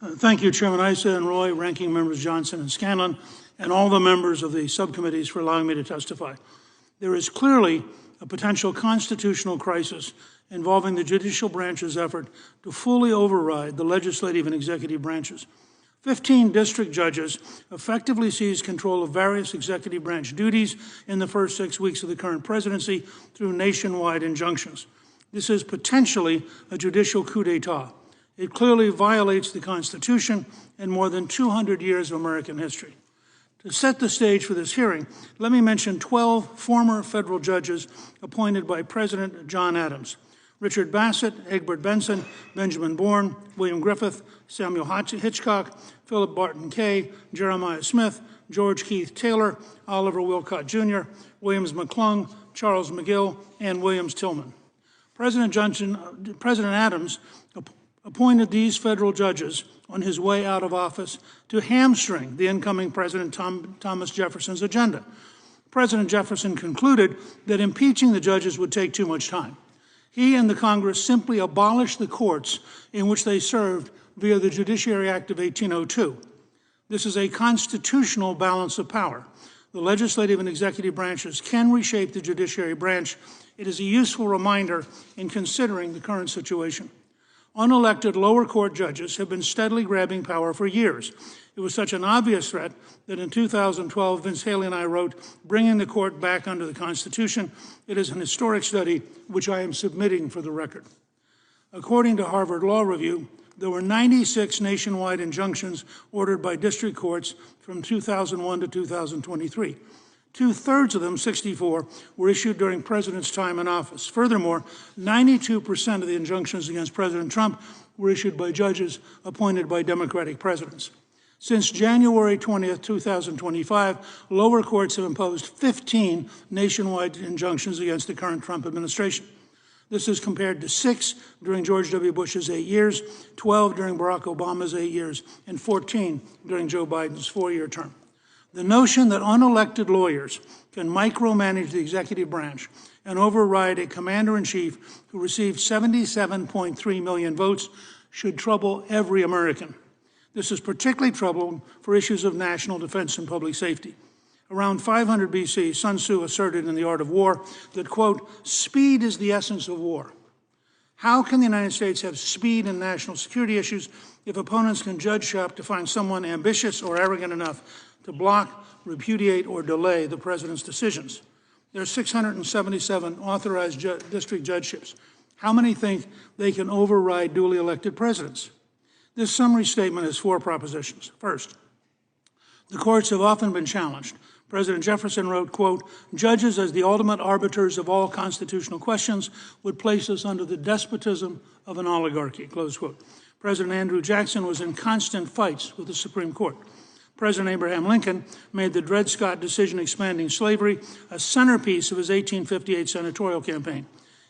Thank you, Chairman Issa and Roy, Ranking Members Johnson and Scanlon, and all the members of the subcommittees for allowing me to testify. There is clearly a potential constitutional crisis involving the judicial branch's effort to fully override the legislative and executive branches. 15 district judges effectively seized control of various executive branch duties in the first 6 weeks of the current presidency through nationwide injunctions. This is potentially a judicial coup d'etat. It clearly violates the Constitution and more than 200 years of American history. To set the stage for this hearing, let me mention 12 former federal judges appointed by President John Adams: Richard Bassett, Egbert Benson, Benjamin Bourne, William Griffith, Samuel Hitchcock, Philip Barton Kay, Jeremiah Smith, George Keith Taylor, Oliver Wilcott Jr., Williams McClung, Charles McGill, and Williams Tillman. President Adams appointed these federal judges on his way out of office to hamstring the incoming President Thomas Jefferson's agenda. President Jefferson concluded that impeaching the judges would take too much time. He and the Congress simply abolished the courts in which they served via the Judiciary Act of 1802. This is a constitutional balance of power. The legislative and executive branches can reshape the judiciary branch. It is a useful reminder in considering the current situation. Unelected lower court judges have been steadily grabbing power for years. It was such an obvious threat that in 2012, Vince Haley and I wrote, "Bringing the Court Back Under the Constitution." It is an historic study which I am submitting for the record. According to Harvard Law Review, there were 96 nationwide injunctions ordered by district courts from 2001 to 2023. Two-thirds of them, 64, were issued during President's time in office. Furthermore, 92% of the injunctions against President Trump were issued by judges appointed by Democratic presidents. Since January 20th, 2025, lower courts have imposed 15 nationwide injunctions against the current Trump administration. This is compared to 6 during George W. Bush's 8 years, 12 during Barack Obama's 8 years, and 14 during Joe Biden's 4-year term. The notion that unelected lawyers can micromanage the executive branch and override a commander-in-chief who received 77.3 million votes should trouble every American. This is particularly troubling for issues of national defense and public safety. Around 500 BC, Sun Tzu asserted in The Art of War that, quote, "Speed is the essence of war." How can the United States have speed in national security issues if opponents can judge shop to find someone ambitious or arrogant enough to block, repudiate, or delay the president's decisions? There are 677 authorized district judgeships. How many think they can override duly elected presidents? This summary statement has 4 propositions. First, the courts have often been challenged. President Jefferson wrote, quote, "Judges as the ultimate arbiters of all constitutional questions would place us under the despotism of an oligarchy," close quote. President Andrew Jackson was in constant fights with the Supreme Court. President Abraham Lincoln made the Dred Scott decision expanding slavery a centerpiece of his 1858 senatorial campaign.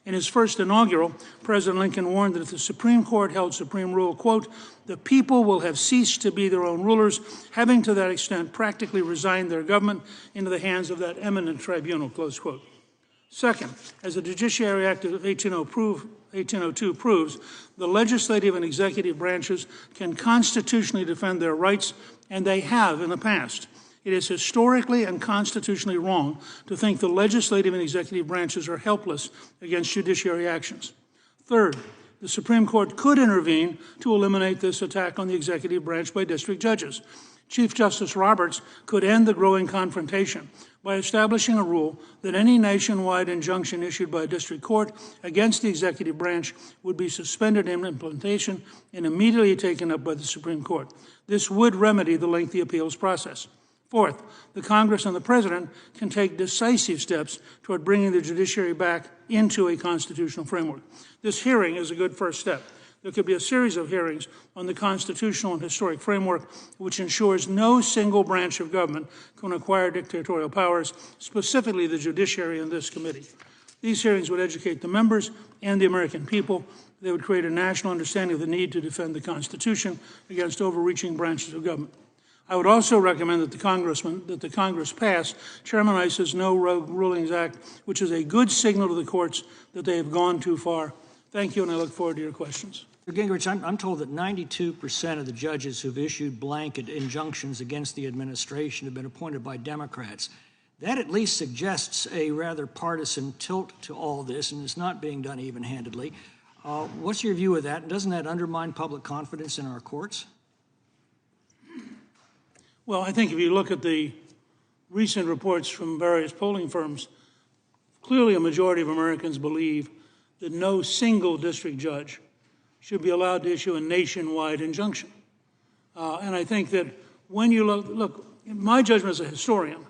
In his first inaugural, President Lincoln warned that if the Supreme Court held supreme rule, quote, "the people will have ceased to be their own rulers, having to that extent practically resigned their government into the hands of that eminent tribunal," close quote. Second, as the Judiciary Act of 1802 proves, the legislative and executive branches can constitutionally defend their rights, and they have in the past. It is historically and constitutionally wrong to think the legislative and executive branches are helpless against judiciary actions. Third, the Supreme Court could intervene to eliminate this attack on the executive branch by district judges. Chief Justice Roberts could end the growing confrontation by establishing a rule that any nationwide injunction issued by a district court against the executive branch would be suspended in implementation and immediately taken up by the Supreme Court. This would remedy the lengthy appeals process. Fourth, the Congress and the President can take decisive steps toward bringing the judiciary back into a constitutional framework. This hearing is a good first step. There could be a series of hearings on the constitutional and historic framework which ensures no single branch of government can acquire dictatorial powers, specifically the judiciary and this committee. These hearings would educate the members and the American people. They would create a national understanding of the need to defend the Constitution against overreaching branches of government. I would also recommend that the Congress pass Chairman Issa's No Rogue Rulings Act, which is a good signal to the courts that they have gone too far. Thank you, and I look forward to your questions. Gingrich, I'm told that 92% of the judges who've issued blanket injunctions against the administration have been appointed by Democrats. That at least suggests a rather partisan tilt to all this, and it's not being done even-handedly. What's your view of that? And doesn't that undermine public confidence in our courts? Well, I think if you look at the recent reports from various polling firms, clearly a majority of Americans believe that no single district judge should be allowed to issue a nationwide injunction. And I think that when you look, my judgment as a historian,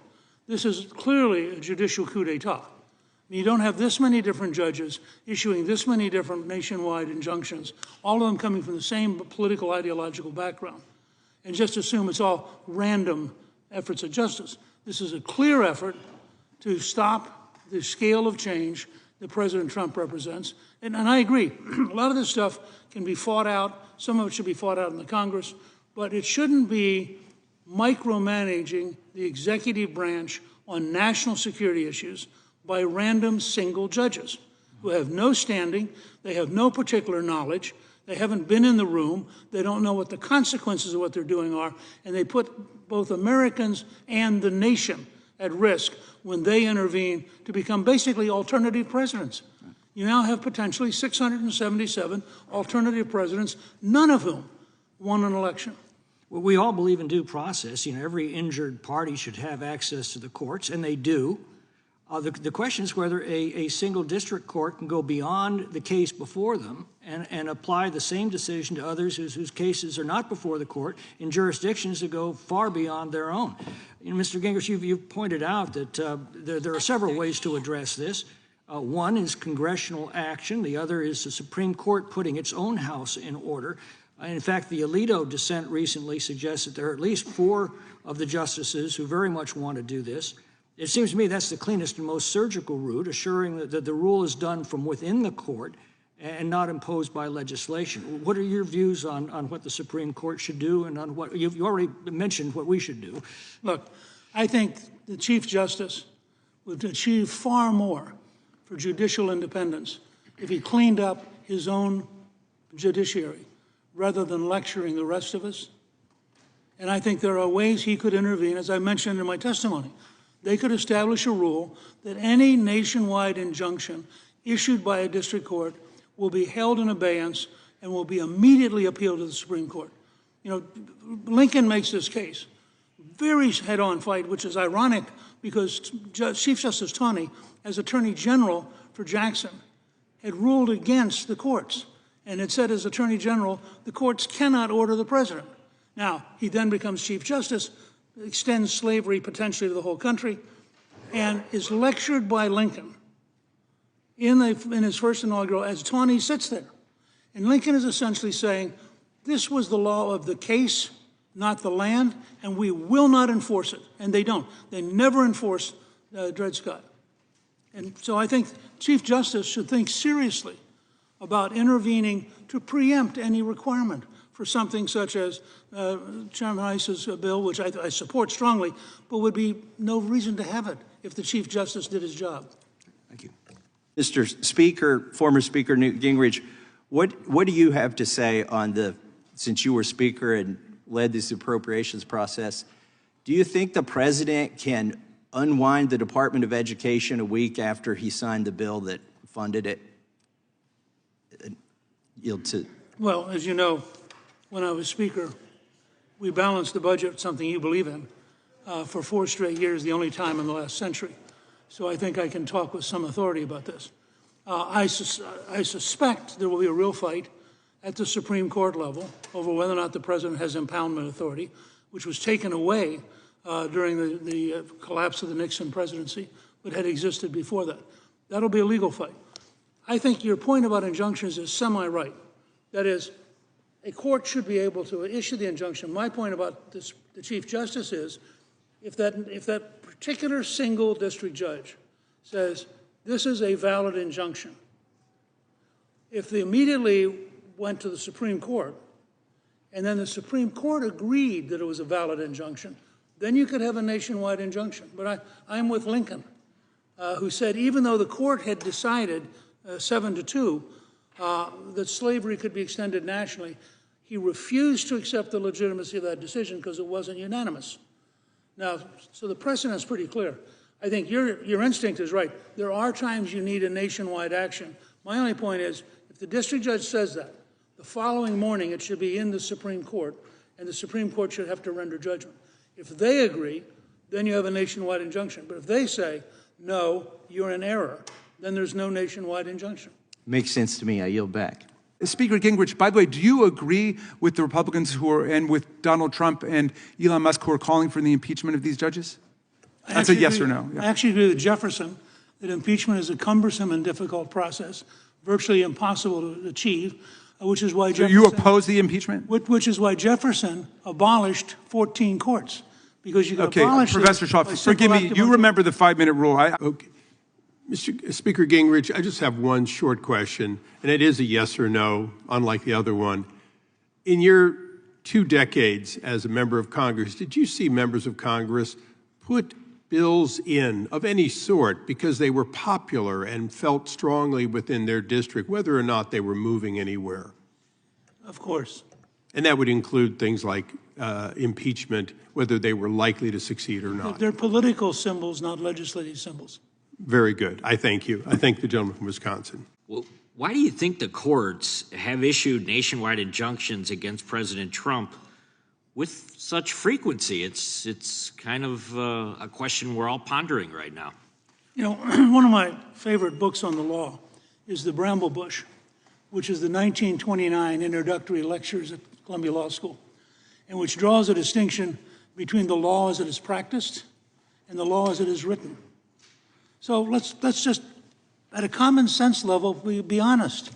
this is clearly a judicial coup d'etat. You don't have this many different judges issuing this many different nationwide injunctions, all of them coming from the same political ideological background, and just assume it's all random efforts of justice. This is a clear effort to stop the scale of change that President Trump represents. And I agree, a lot of this stuff can be fought out, some of it should be fought out in the Congress, but it shouldn't be micromanaging the executive branch on national security issues by random single judges who have no standing, they have no particular knowledge, they haven't been in the room, they don't know what the consequences of what they're doing are, and they put both Americans and the nation at risk when they intervene to become basically alternative presidents. You now have potentially 677 alternative presidents, none of whom won an election. Well, we all believe in due process. You know, every injured party should have access to the courts, and they do. The question is whether a single district court can go beyond the case before them and apply the same decision to others whose cases are not before the court in jurisdictions that go far beyond their own. You know, Mr. Gingrich, you've pointed out that there are several ways to address this. One is congressional action. The other is the Supreme Court putting its own house in order. In fact, the Alito dissent recently suggests that there are at least 4 of the justices who very much want to do this. It seems to me that's the cleanest and most surgical route, assuring that the rule is done from within the court and not imposed by legislation. What are your views on what the Supreme Court should do and on what you already mentioned what we should do? Look, I think the Chief Justice would achieve far more for judicial independence if he cleaned up his own judiciary rather than lecturing the rest of us. And I think there are ways he could intervene, as I mentioned in my testimony. They could establish a rule that any nationwide injunction issued by a district court will be held in abeyance and will be immediately appealed to the Supreme Court. You know, Lincoln makes this case. Very head-on fight, which is ironic because Chief Justice Taney, as Attorney General for Jackson, had ruled against the courts and had said as Attorney General, the courts cannot order the president. Now, he then becomes Chief Justice, extends slavery potentially to the whole country, and is lectured by Lincoln in his first inaugural as Taney sits there. And Lincoln is essentially saying, this was the law of the case, not the land, and we will not enforce it. And they don't. They never enforce Dred Scott. And so I think Chief Justice should think seriously about intervening to preempt any requirement for something such as Chairman Iss's bill, which I support strongly, but would be no reason to have it if the Chief Justice did his job. Thank you. Mr. Speaker, former Speaker Newt Gingrich, what do you have to say on since you were Speaker and led this appropriations process, do you think the President can unwind the Department of Education a week after he signed the bill that funded it? Well, as you know, when I was Speaker, we balanced the budget, something you believe in, for 4 straight years, the only time in the last century. So I think I can talk with some authority about this. I suspect there will be a real fight at the Supreme Court level over whether or not the President has impoundment authority, which was taken away during the collapse of the Nixon presidency, but had existed before that. That'll be a legal fight. I think your point about injunctions is semi-right. That is, a court should be able to issue the injunction. My point about the Chief Justice is, if that particular single district judge says, this is a valid injunction, if they immediately went to the Supreme Court, and then the Supreme Court agreed that it was a valid injunction, then you could have a nationwide injunction. But I'm with Lincoln, who said even though the court had decided 7-2, that slavery could be extended nationally. He refused to accept the legitimacy of that decision because it wasn't unanimous. Now, so the precedent's pretty clear. I think your instinct is right. There are times you need a nationwide action. My only point is, if the district judge says that, the following morning it should be in the Supreme Court, and the Supreme Court should have to render judgment. If they agree, then you have a nationwide injunction. But if they say, no, you're in error, then there's no nationwide injunction. Makes sense to me. I yield back. Speaker Gingrich, by the way, do you agree with the Republicans and with Donald Trump and Elon Musk who are calling for the impeachment of these judges? That's a yes or no. Yeah. I actually agree with Jefferson that impeachment is a cumbersome and difficult process, virtually impossible to achieve, which is why Jefferson... So you oppose the impeachment? Which is why Jefferson abolished 14 courts, because you could abolish... Okay, Professor Shaw, forgive me, you remember the 5-minute rule. Okay. Mr. Speaker Gingrich, I just have one short question, and it is a yes or no, unlike the other one. In your 2 decades as a member of Congress, did you see members of Congress put bills in of any sort because they were popular and felt strongly within their district, whether or not they were moving anywhere? Of course. And that would include things like impeachment, whether they were likely to succeed or not. They're political symbols, not legislative symbols. Very good. I thank you. I thank the gentleman from Wisconsin. Well, why do you think the courts have issued nationwide injunctions against President Trump with such frequency? It's kind of a question we're all pondering right now. You know, one of my favorite books on the law is The Bramble Bush, which is the 1929 introductory lectures at Columbia Law School, and which draws a distinction between the law as it is practiced and the law as it is written. So let's just, at a common sense level, be honest.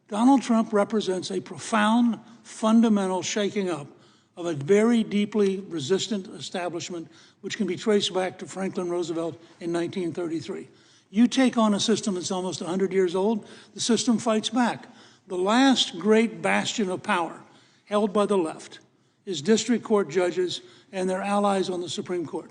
Donald Trump represents a profound, fundamental shaking up of a very deeply resistant establishment, which can be traced back to Franklin Roosevelt in 1933. You take on a system that's almost 100 years old, the system fights back. The last great bastion of power held by the left is district court judges and their allies on the Supreme Court.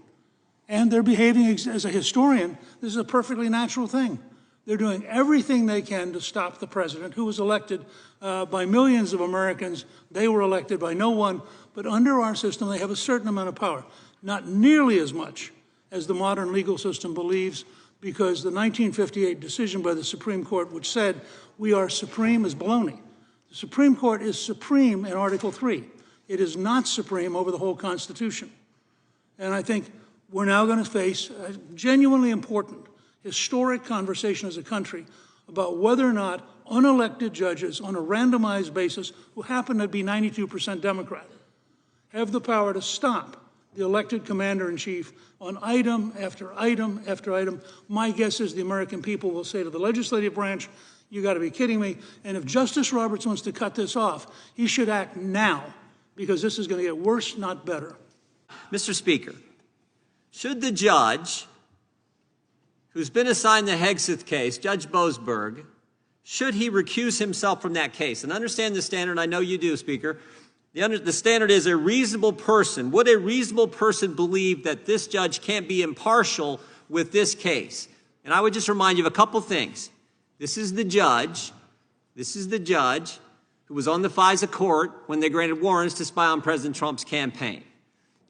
And they're behaving, as a historian, this is a perfectly natural thing. They're doing everything they can to stop the president, who was elected by millions of Americans. They were elected by no one. But under our system, they have a certain amount of power. Not nearly as much as the modern legal system believes, because the 1958 decision by the Supreme Court, which said we are supreme, is baloney. The Supreme Court is supreme in Article 3. It is not supreme over the whole Constitution. And I think we're now going to face a genuinely important, historic conversation as a country about whether or not unelected judges on a randomized basis, who happen to be 92% Democrat, have the power to stop the elected commander-in-chief on item after item after item. My guess is the American people will say to the legislative branch, you got to be kidding me. And if Justice Roberts wants to cut this off, he should act now, because this is going to get worse, not better. Mr. Speaker, should the judge who's been assigned the Hegseth case, Judge Boasberg, should he recuse himself from that case? And understand the standard, I know you do, Speaker. The standard is a reasonable person. Would a reasonable person believe that this judge can't be impartial with this case? And I would just remind you of a couple things. This is the judge who was on the FISA court when they granted warrants to spy on President Trump's campaign.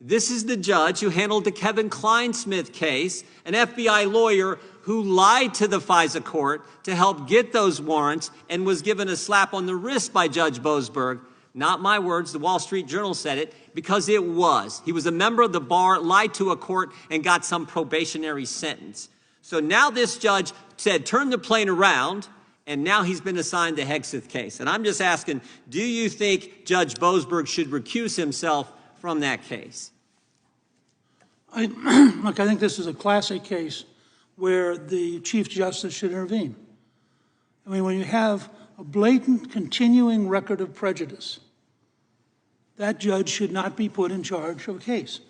This is the judge who handled the Kevin Kleinsmith case, an FBI lawyer who lied to the FISA court to help get those warrants and was given a slap on the wrist by Judge Boasberg. Not my words, the Wall Street Journal said it, because it was. He was a member of the bar, lied to a court, and got some probationary sentence. So now this judge said, turn the plane around, and now he's been assigned the Hegseth case. And I'm just asking, do you think Judge Boasberg should recuse himself from that case? Look, I think this is a classic case where the Chief Justice should intervene. I mean, when you have a blatant, continuing record of prejudice, that judge should not be put in charge of a case.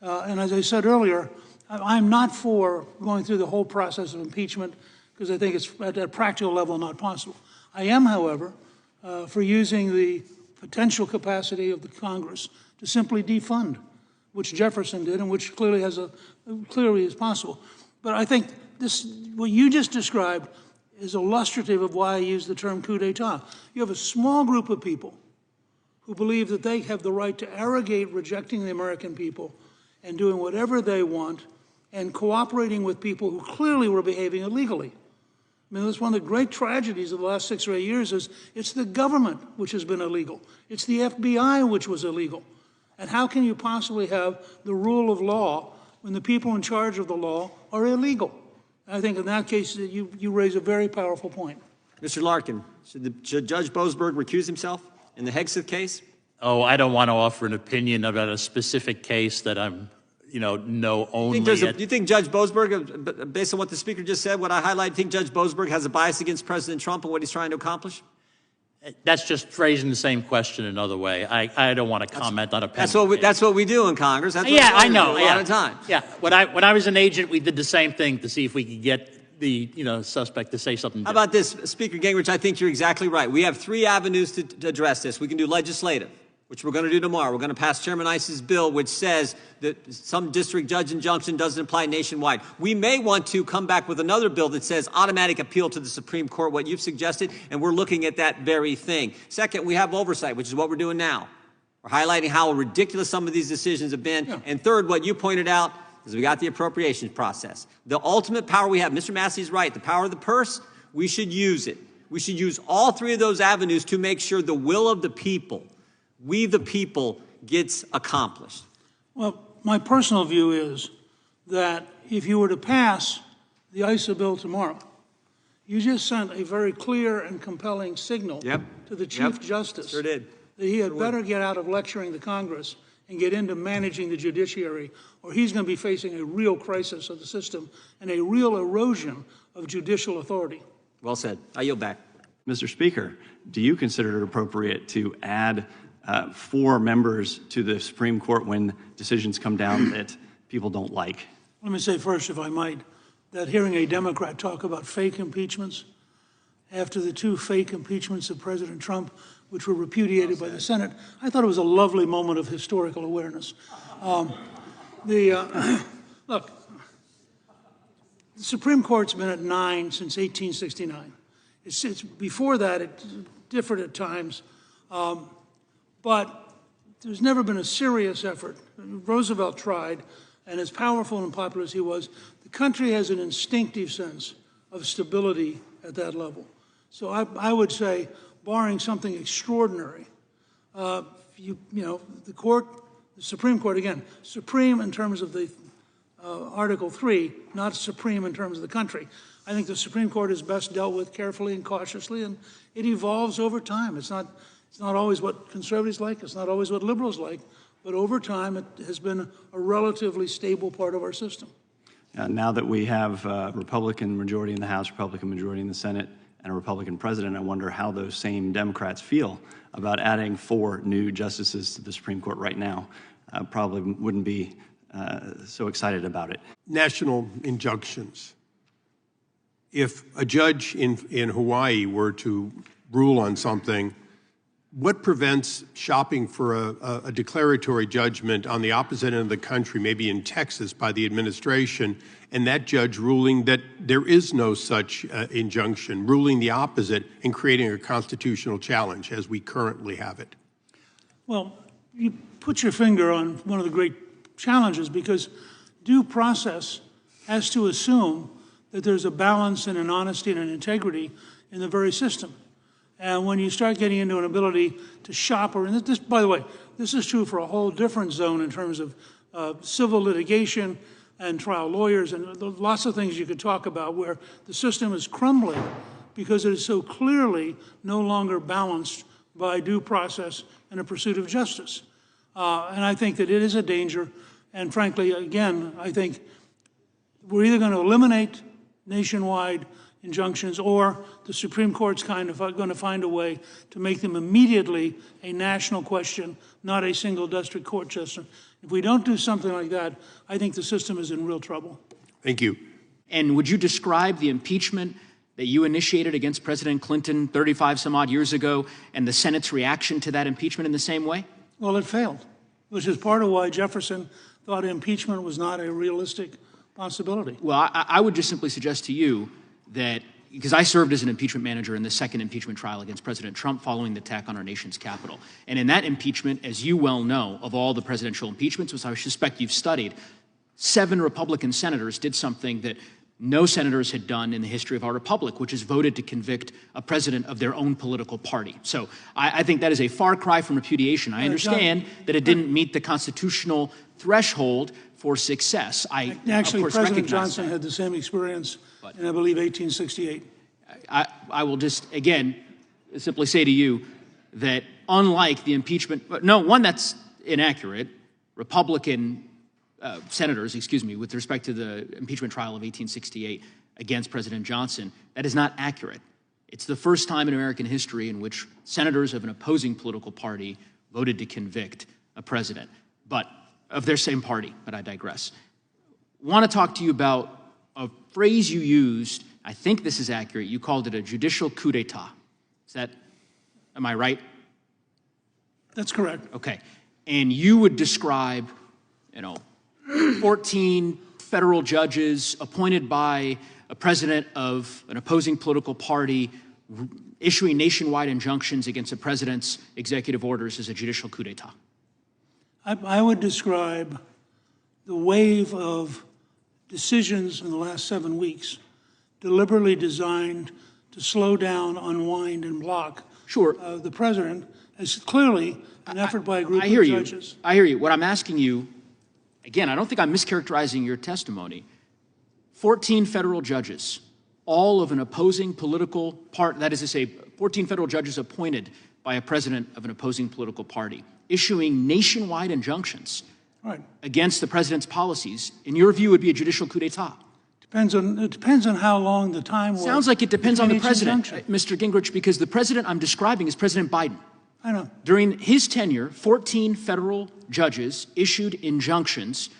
And as I said earlier, I'm not for going through the whole process of impeachment, because I think it's at a practical level not possible. I am, however, for using the potential capacity of the Congress to simply defund, which Jefferson did and which clearly is possible. But I think what you just described is illustrative of why I use the term coup d'etat. You have a small group of people who believe that they have the right to arrogate rejecting the American people and doing whatever they want and cooperating with people who clearly were behaving illegally. I mean, that's one of the great tragedies of the last 6 or 8 years is it's the government which has been illegal. It's the FBI which was illegal. And how can you possibly have the rule of law when the people in charge of the law are illegal? I think in that case, you raise a very powerful point. Mr. Larkin, should Judge Boasberg recuse himself in the Hegseth case? Oh, I don't want to offer an opinion about a specific case that I'm, know only. Do you think Judge Boasberg, based on what the Speaker just said, what I highlighted, think Judge Boasberg has a bias against President Trump and what he's trying to accomplish? That's just phrasing the same question another way. I don't want to comment on opinion. That's what we do in Congress. That's yeah, what I know. A lot of times. Yeah, when I was an agent, we did the same thing to see if we could get the suspect to say something different. How about this, Speaker Gingrich? I think you're exactly right. We have 3 avenues to address this. We can do legislative, which we're going to do tomorrow. We're going to pass Chairman Iss's bill, which says that some district judge injunction doesn't apply nationwide. We may want to come back with another bill that says automatic appeal to the Supreme Court, what you've suggested, and we're looking at that very thing. Second, we have oversight, which is what we're doing now. We're highlighting how ridiculous some of these decisions have been. Yeah. And third, what you pointed out is we got the appropriations process. The ultimate power we have, Mr. Massey's right, the power of the purse, we should use it. We should use all 3 of those avenues to make sure the will of the people, we the people, gets accomplished. Well, my personal view is that if you were to pass the ISA bill tomorrow, you just sent a very clear and compelling signal to the Chief Justice Sure did. that he had better get out of lecturing the Congress and get into managing the judiciary, or he's going to be facing a real crisis of the system and a real erosion of judicial authority. Well said. I yield back. Mr. Speaker, do you consider it appropriate to add 4 members to the Supreme Court when decisions come down that people don't like? Let me say first, if I might, that hearing a Democrat talk about fake impeachments after the 2 fake impeachments of President Trump, which were repudiated by the Senate, I thought it was a lovely moment of historical awareness. Look, the Supreme Court's been at 9 since 1869. It's before that, it differed at times. But there's never been a serious effort. Roosevelt tried, and as powerful and popular as he was, the country has an instinctive sense of stability at that level. So I would say, barring something extraordinary, the Supreme Court, again, supreme in terms of the Article 3, not supreme in terms of the country. I think the Supreme Court is best dealt with carefully and cautiously, and it evolves over time. It's not always what conservatives like. It's not always what liberals like. But over time, it has been a relatively stable part of our system. Now that we have a Republican majority in the House, Republican majority in the Senate, and a Republican president, I wonder how those same Democrats feel about adding 4 new justices to the Supreme Court right now. Probably wouldn't be so excited about it. National injunctions. If a judge in Hawaii were to rule on something, what prevents shopping for a declaratory judgment on the opposite end of the country, maybe in Texas by the administration, and that judge ruling that there is no such injunction, ruling the opposite and creating a constitutional challenge as we currently have it? Well, you put your finger on one of the great challenges, because due process has to assume that there's a balance and an honesty and an integrity in the very system. And when you start getting into an ability to shop, and this, by the way, this is true for a whole different zone in terms of civil litigation and trial lawyers and lots of things you could talk about where the system is crumbling because it is so clearly no longer balanced by due process and a pursuit of justice. And I think that it is a danger. And frankly, again, I think we're either going to eliminate nationwide injunctions, or the Supreme Court's kind of going to find a way to make them immediately a national question, not a single district court system. If we don't do something like that, I think the system is in real trouble. Thank you. And would you describe the impeachment that you initiated against President Clinton 35 some odd years ago and the Senate's reaction to that impeachment in the same way? Well, it failed, which is part of why Jefferson thought impeachment was not a realistic possibility. Well, I would just simply suggest to you that because I served as an impeachment manager in the second impeachment trial against President Trump following the attack on our nation's capital. And in that impeachment, as you well know, of all the presidential impeachments, which I suspect you've studied, 7 Republican senators did something that no senators had done in the history of our republic, which is voted to convict a president of their own political party. So I think that is a far cry from repudiation. I understand that it didn't meet the constitutional threshold for success. Actually, President Johnson had the same experience in, I believe, 1868. I will just, again, simply say to you that unlike the impeachment, no, one that's inaccurate, Republican senators, with respect to the impeachment trial of 1868 against President Johnson, that is not accurate. It's the first time in American history in which senators of an opposing political party voted to convict a president, but of their same party, but I digress. Want to talk to you about a phrase you used. I think this is accurate. You called it a judicial coup d'etat. Am I right? That's correct. Okay. And you would describe, 14 federal judges appointed by a president of an opposing political party issuing nationwide injunctions against the president's executive orders as a judicial coup d'etat. I would describe the wave of decisions in the last 7 weeks deliberately designed to slow down, unwind, and block the president as clearly an effort by a group of judges. I hear you. What I'm asking you, again, I don't think I'm mischaracterizing your testimony. 14 federal judges, all of an opposing political party, that is to say, 14 federal judges appointed by a president of an opposing political party, issuing nationwide injunctions against the president's policies, in your view, would be a judicial coup d'etat. It depends on how long the time was. Sounds like it depends on the president, Mr. Gingrich, because the president I'm describing is President Biden. I know. During his tenure, 14 federal judges issued injunctions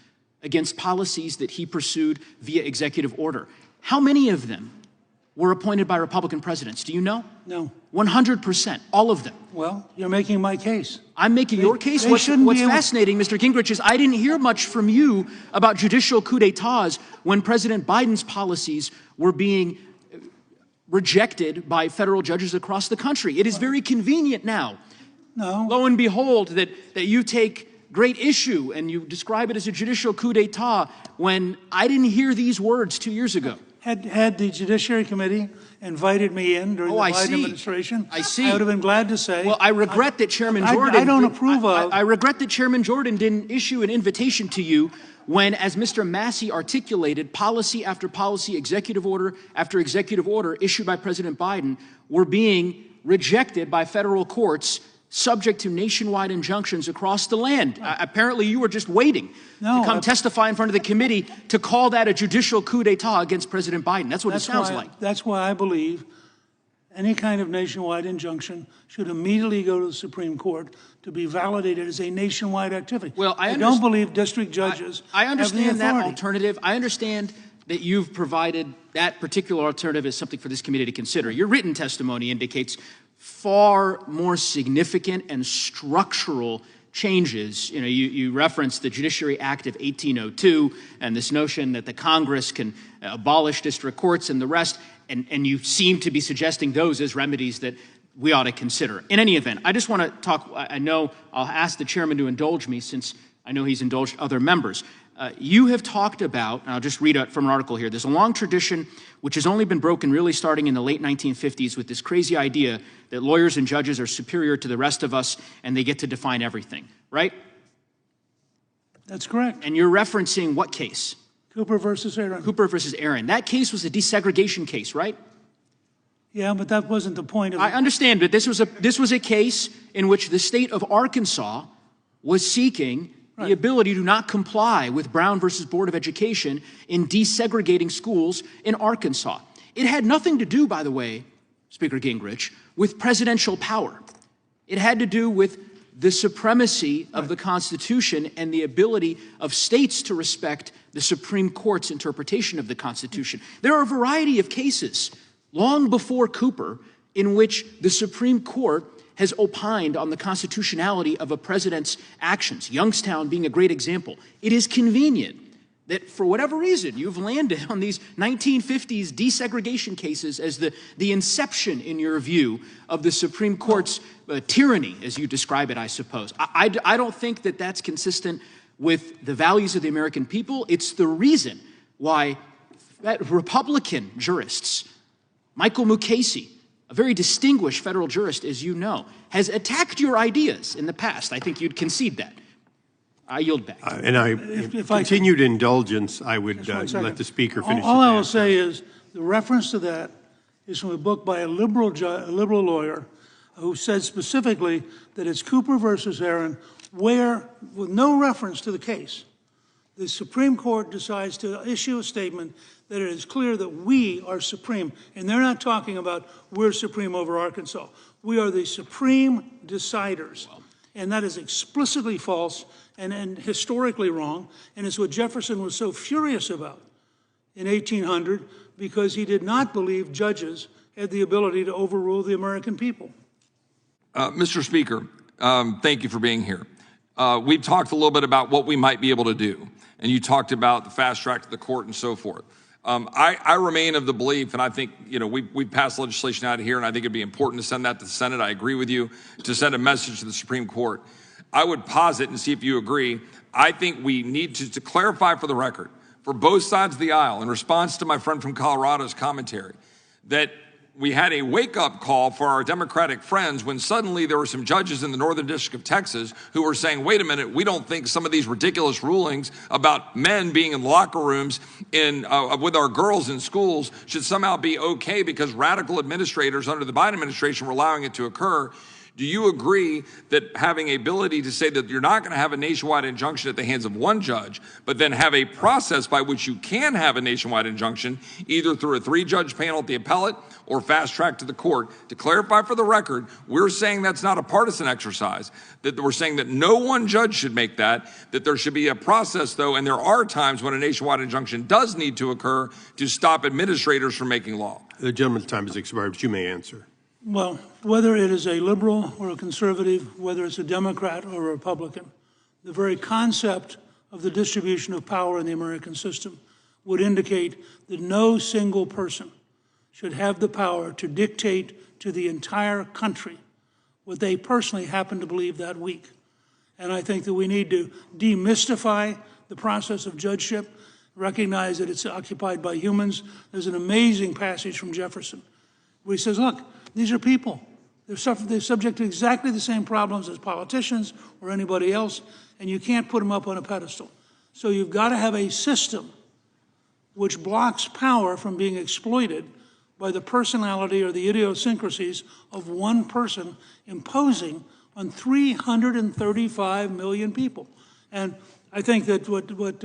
against policies that he pursued via executive order. How many of them were appointed by Republican presidents? Do you know? No. 100%, all of them. Well, you're making my case. I'm making your case. What's fascinating, Mr. Gingrich, is I didn't hear much from you about judicial coup d'etats when President Biden's policies were being rejected by federal judges across the country. It is very convenient now, lo and behold, that you take great issue and you describe it as a judicial coup d'etat when I didn't hear these words 2 years ago. Had the Judiciary Committee invited me in during the Biden administration, I would have been glad to say. Well, I regret that Chairman Jordan. I don't approve of. I regret that Chairman Jordan didn't issue an invitation to you when, as Mr. Massey articulated, policy after policy, executive order after executive order issued by President Biden were being rejected by federal courts, subject to nationwide injunctions across the land. Apparently, you were just waiting to come testify in front of the committee to call that a judicial coup d'etat against President Biden. That's what it sounds like. That's why I believe any kind of nationwide injunction should immediately go to the Supreme Court to be validated as a nationwide activity. Well, I don't believe district judges I understand have the that authority. alternative. I understand that you've provided that particular alternative as something for this committee to consider. Your written testimony indicates far more significant and structural changes. You referenced the Judiciary Act of 1802 and this notion that the Congress can abolish district courts and the rest, and you seem to be suggesting those as remedies that we ought to consider. In any event, I just want to talk, I know I'll ask the chairman to indulge me since I know he's indulged other members. You have talked about, and I'll just read it from an article here, there's a long tradition which has only been broken really starting in the late 1950s with this crazy idea that lawyers and judges are superior to the rest of us and they get to define everything, right? That's correct. And you're referencing what case? Cooper versus Aaron. Cooper versus Aaron. That case was a desegregation case, right? Yeah, but that wasn't the point of it. I understand, but this was a case in which the state of Arkansas was seeking the ability to not comply with Brown versus Board of Education in desegregating schools in Arkansas. It had nothing to do, by the way, Speaker Gingrich, with presidential power. It had to do with the supremacy of the Constitution and the ability of states to respect the Supreme Court's interpretation of the Constitution. There are a variety of cases long before Cooper in which the Supreme Court has opined on the constitutionality of a president's actions, Youngstown being a great example. It is convenient that for whatever reason you've landed on these 1950s desegregation cases as the inception, in your view, of the Supreme Court's tyranny, as you describe it, I suppose. I don't think that that's consistent with the values of the American people. It's the reason why Republican jurists, Michael Mukasey, a very distinguished federal jurist, as you know, has attacked your ideas in the past. I think you'd concede that. I yield back. If continued indulgence, I would let the Speaker finish. All I will say is the reference to that is from a book by a liberal lawyer who said specifically that it's Cooper versus Aaron, where, with no reference to the case, the Supreme Court decides to issue a statement that it is clear that we are supreme. And they're not talking about we're supreme over Arkansas. We are the supreme deciders. And that is explicitly false and historically wrong. And it's what Jefferson was so furious about in 1800, because he did not believe judges had the ability to overrule the American people. Mr. Speaker, thank you for being here. We've talked a little bit about what we might be able to do, and you talked about the fast track to the court and so forth. I remain of the belief, and I think, we've passed legislation out of here, and I think it'd be important to send that to the Senate. I agree with you, to send a message to the Supreme Court. I would posit, and see if you agree, I think we need to clarify for the record, for both sides of the aisle, in response to my friend from Colorado's commentary, that we had a wake-up call for our Democratic friends when suddenly there were some judges in the Northern District of Texas who were saying, wait a minute, we don't think some of these ridiculous rulings about men being in locker rooms with our girls in schools should somehow be okay because radical administrators under the Biden administration were allowing it to occur. Do you agree that having a ability to say that you're not going to have a nationwide injunction at the hands of one judge, but then have a process by which you can have a nationwide injunction, either through a 3-judge panel at the appellate or fast track to the court? To clarify for the record, we're saying that's not a partisan exercise, that we're saying that no one judge should make that there should be a process, though, and there are times when a nationwide injunction does need to occur to stop administrators from making law. The gentleman's time has expired, but you may answer. Well, whether it is a liberal or a conservative, whether it's a Democrat or a Republican, the very concept of the distribution of power in the American system would indicate that no single person should have the power to dictate to the entire country what they personally happen to believe that week. And I think that we need to demystify the process of judgeship, recognize that it's occupied by humans. There's an amazing passage from Jefferson where he says, look, these are people. They're subject to exactly the same problems as politicians or anybody else, and you can't put them up on a pedestal. So you've got to have a system which blocks power from being exploited by the personality or the idiosyncrasies of one person imposing on 335 million people. And I think that what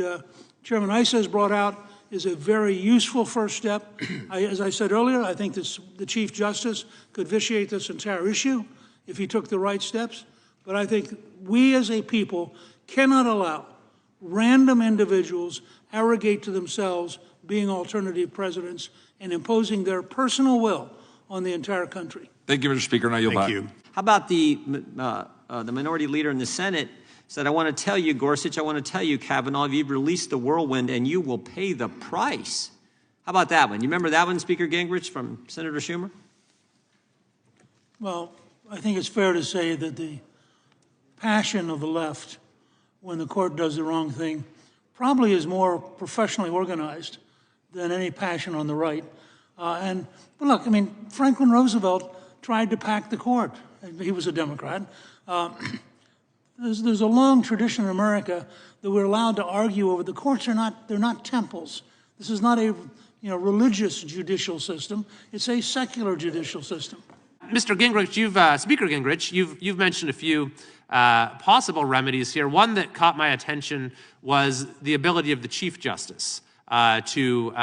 Chairman Issa has brought out is a very useful first step. As I said earlier, I think the Chief Justice could vitiate this entire issue if he took the right steps. But I think we as a people cannot allow random individuals arrogate to themselves being alternative presidents and imposing their personal will on the entire country. Thank you, Mr. Speaker, and I yield back. Thank you. How about the minority leader in the Senate said, I want to tell you, Gorsuch, I want to tell you, Kavanaugh, you've released the whirlwind and you will pay the price. How about that one? You remember that one, Speaker Gingrich, from Senator Schumer? Well, I think it's fair to say that the passion of the left when the court does the wrong thing probably is more professionally organized than any passion on the right. But look, I mean, Franklin Roosevelt tried to pack the court. He was a Democrat. There's a long tradition in America that we're allowed to argue over. The courts they're not temples. This is not a religious judicial system. It's a secular judicial system. Mr. Gingrich, Speaker Gingrich, you've mentioned a few possible remedies here. One that caught my attention was the ability of the Chief Justice to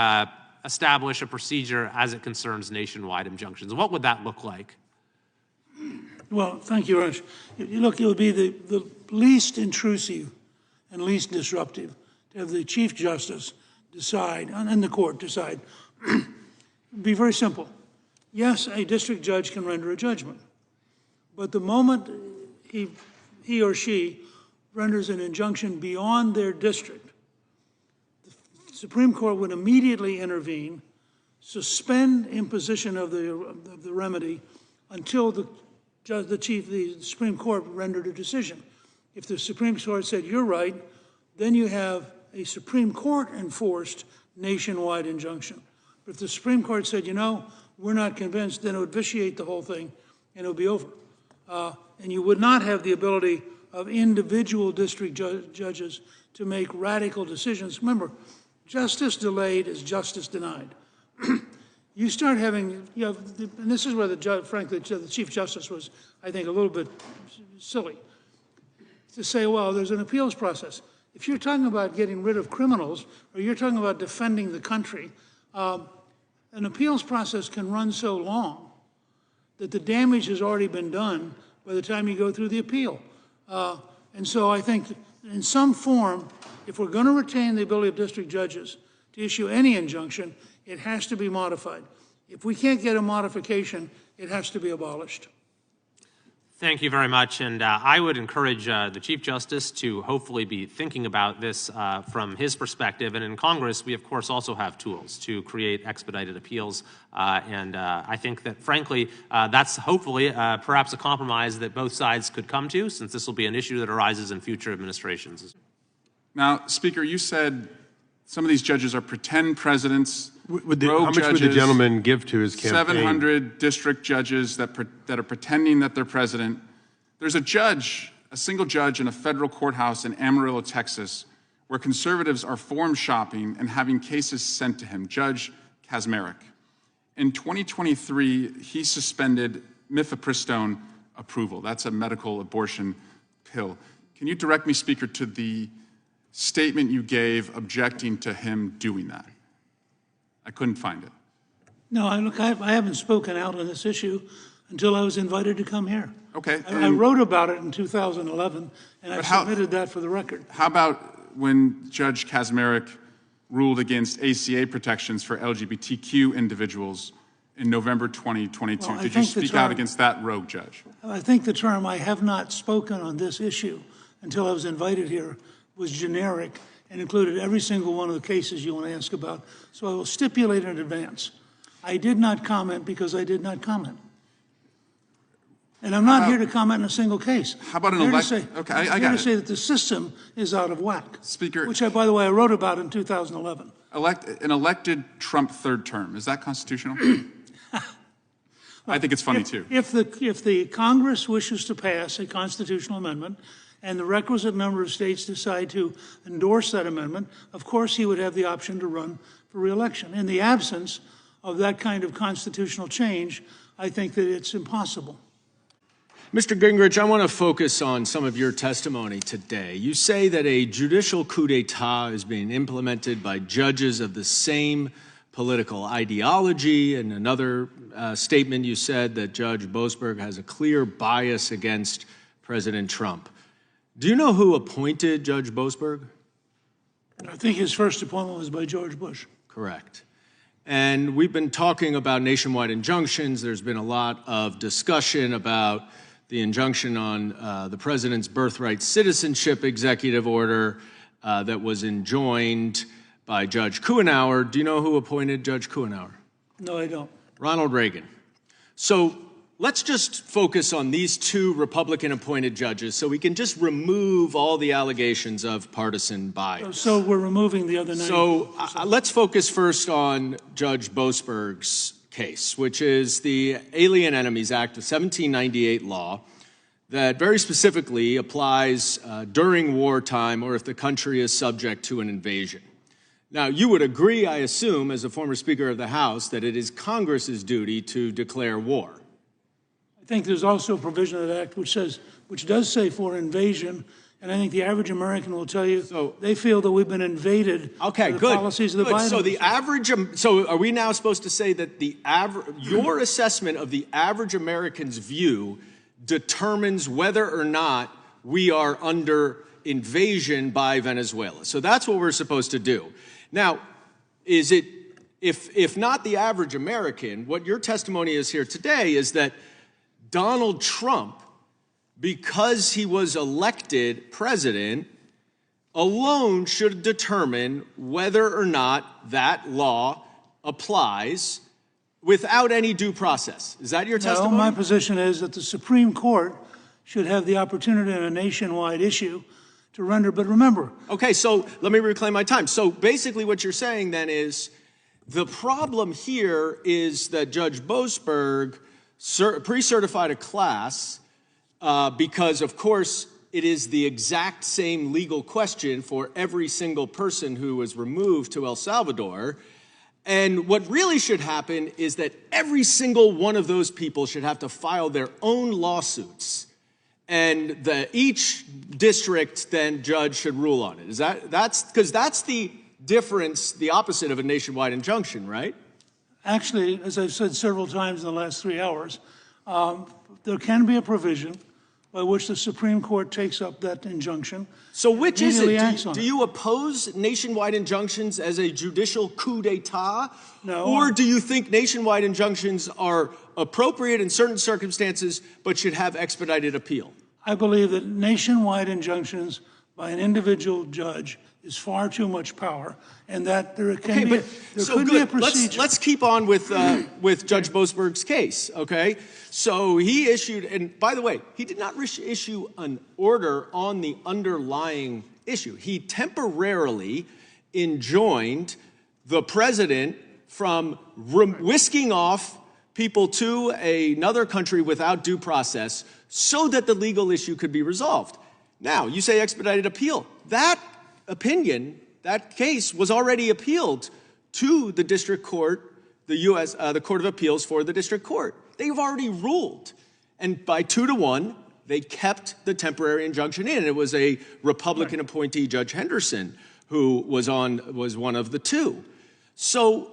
establish a procedure as it concerns nationwide injunctions. What would that look like? Well, thank you, Rush. Look, it would be the least intrusive and least disruptive to have the Chief Justice decide, and the court decide. It would be very simple. Yes, a district judge can render a judgment, but the moment he or she renders an injunction beyond their district, Supreme Court would immediately intervene, suspend imposition of the remedy until the Supreme Court rendered a decision. If the Supreme Court said, you're right, then you have a Supreme Court enforced nationwide injunction. But if the Supreme Court said, you know, we're not convinced, then it would vitiate the whole thing and it would be over. And you would not have the ability of individual district judges to make radical decisions. Remember, justice delayed is justice denied. You start having, and this is where frankly, the Chief Justice was, I think, a little bit silly to say, well, there's an appeals process. If you're talking about getting rid of criminals, or you're talking about defending the country, an appeals process can run so long that the damage has already been done by the time you go through the appeal. And so I think in some form, if we're going to retain the ability of district judges to issue any injunction, it has to be modified. If we can't get a modification, it has to be abolished. Thank you very much, and I would encourage the Chief Justice to hopefully be thinking about this from his perspective. And in Congress, we of course also have tools to create expedited appeals, and I think that frankly, that's hopefully perhaps a compromise that both sides could come to, since this will be an issue that arises in future administrations. Now, Speaker, you said some of these judges are pretend presidents. How much would the gentleman give to his campaign? 700 district judges that are pretending that they're president. There's a single judge in a federal courthouse in Amarillo, Texas, where conservatives are form shopping and having cases sent to him, Judge Kaczmarek. In 2023, he suspended mifepristone approval. That's a medical abortion pill. Can you direct me, Speaker, to the statement you gave objecting to him doing that? I couldn't find it. No, I haven't spoken out on this issue until I was invited to come here. Okay. I wrote about it in 2011, and I submitted that for the record. How about when Judge Kaczmarek ruled against ACA protections for LGBTQ individuals in November 2022? Well, Did you speak out against that rogue judge? I think the term "I have not spoken on this issue until I was invited here" was generic and included every single one of the cases you want to ask about. So I will stipulate in advance. I did not comment because I did not comment. And I'm not here to comment on a single case. How about an election? Okay, I got it. I'm here to say that the system is out of whack. Speaker. Which, by the way, I wrote about in 2011. An elected Trump third term, is that constitutional? I think it's funny, too. If the Congress wishes to pass a constitutional amendment, and the requisite number of states decide to endorse that amendment, of course he would have the option to run for re-election. In the absence of that kind of constitutional change, I think that it's impossible. Mr. Gingrich, I want to focus on some of your testimony today. You say that a judicial coup d'etat is being implemented by judges of the same political ideology. In another statement, you said that Judge Boasberg has a clear bias against President Trump. Do you know who appointed Judge Boasberg? I think his first appointment was by George Bush. Correct. And we've been talking about nationwide injunctions. There's been a lot of discussion about the injunction on the president's birthright citizenship executive order that was enjoined by Judge Kuenhauer. Do you know who appointed Judge Kuenhauer? No, I don't. Ronald Reagan. So let's just focus on these two Republican-appointed judges so we can just remove all the allegations of partisan bias. So we're removing the other 90%. So let's focus first on Judge Boasberg's case, which is the Alien Enemies Act of 1798 law that very specifically applies during wartime or if the country is subject to an invasion. Now, you would agree, I assume, as a former Speaker of the House, that it is Congress's duty to declare war. I think there's also a provision of the Act which does say for invasion, and I think the average American will tell you they feel that we've been invaded by the policies of the Biden. So the average, so are we now supposed to say that your assessment of the average American's view determines whether or not we are under invasion by Venezuela? So that's what we're supposed to do. Now, is it, if not the average American, what your testimony is here today is that Donald Trump, because he was elected president, alone should determine whether or not that law applies without any due process. Is that your testimony? No, my position is that the Supreme Court should have the opportunity in a nationwide issue to render, but remember. Okay, so let me reclaim my time. So basically what you're saying then is the problem here is that Judge Boasberg pre-certified a class because, of course, it is the exact same legal question for every single person who was removed to El Salvador. And what really should happen is that every single one of those people should have to file their own lawsuits. And each district then judge should rule on it. That's the difference, the opposite of a nationwide injunction, right? Actually, as I've said several times in the last 3 hours, there can be a provision by which the Supreme Court takes up that injunction. So which is it? Do you oppose nationwide injunctions as a judicial coup d'etat? No. Or do you think nationwide injunctions are appropriate in certain circumstances but should have expedited appeal? I believe that nationwide injunctions by an individual judge is far too much power, and that there could be a procedure. Let's keep on with Judge Boasberg's case, okay? So he issued, and by the way, he did not issue an order on the underlying issue. He temporarily enjoined the president from whisking off people to another country without due process so that the legal issue could be resolved. Now, you say expedited appeal. That opinion, that case was already appealed to the district court, the Court of Appeals for the district court. They've already ruled. And by 2-1, they kept the temporary injunction in. It was a Republican appointee, Judge Henderson, who was one of the two. So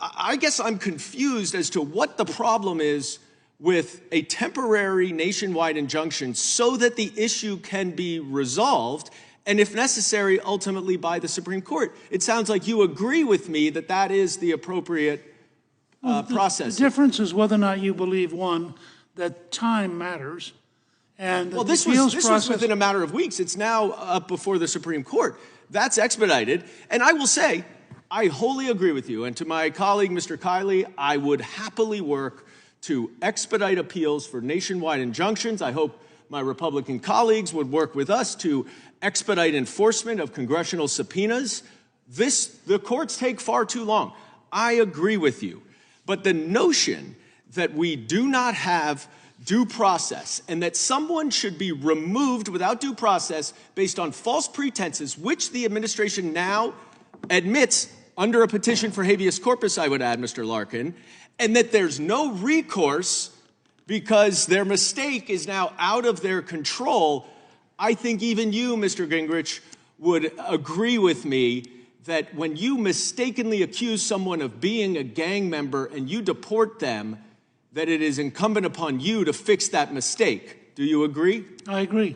I guess I'm confused as to what the problem is with a temporary nationwide injunction so that the issue can be resolved, and if necessary, ultimately by the Supreme Court. It sounds like you agree with me that that is the appropriate process. The difference is whether or not you believe, one, that time matters, and well, this was within a matter of weeks. It's now up before the Supreme Court. That's expedited, and I will say, I wholly agree with you, and to my colleague, Mr. Kiley, I would happily work to expedite appeals for nationwide injunctions. I hope my Republican colleagues would work with us to expedite enforcement of congressional subpoenas. The courts take far too long. I agree with you. But the notion that we do not have due process and that someone should be removed without due process based on false pretenses, which the administration now admits under a petition for habeas corpus, I would add, Mr. Larkin, and that there's no recourse because their mistake is now out of their control, I think even you, Mr. Gingrich, would agree with me that when you mistakenly accuse someone of being a gang member and you deport them, that it is incumbent upon you to fix that mistake. Do you agree? I agree.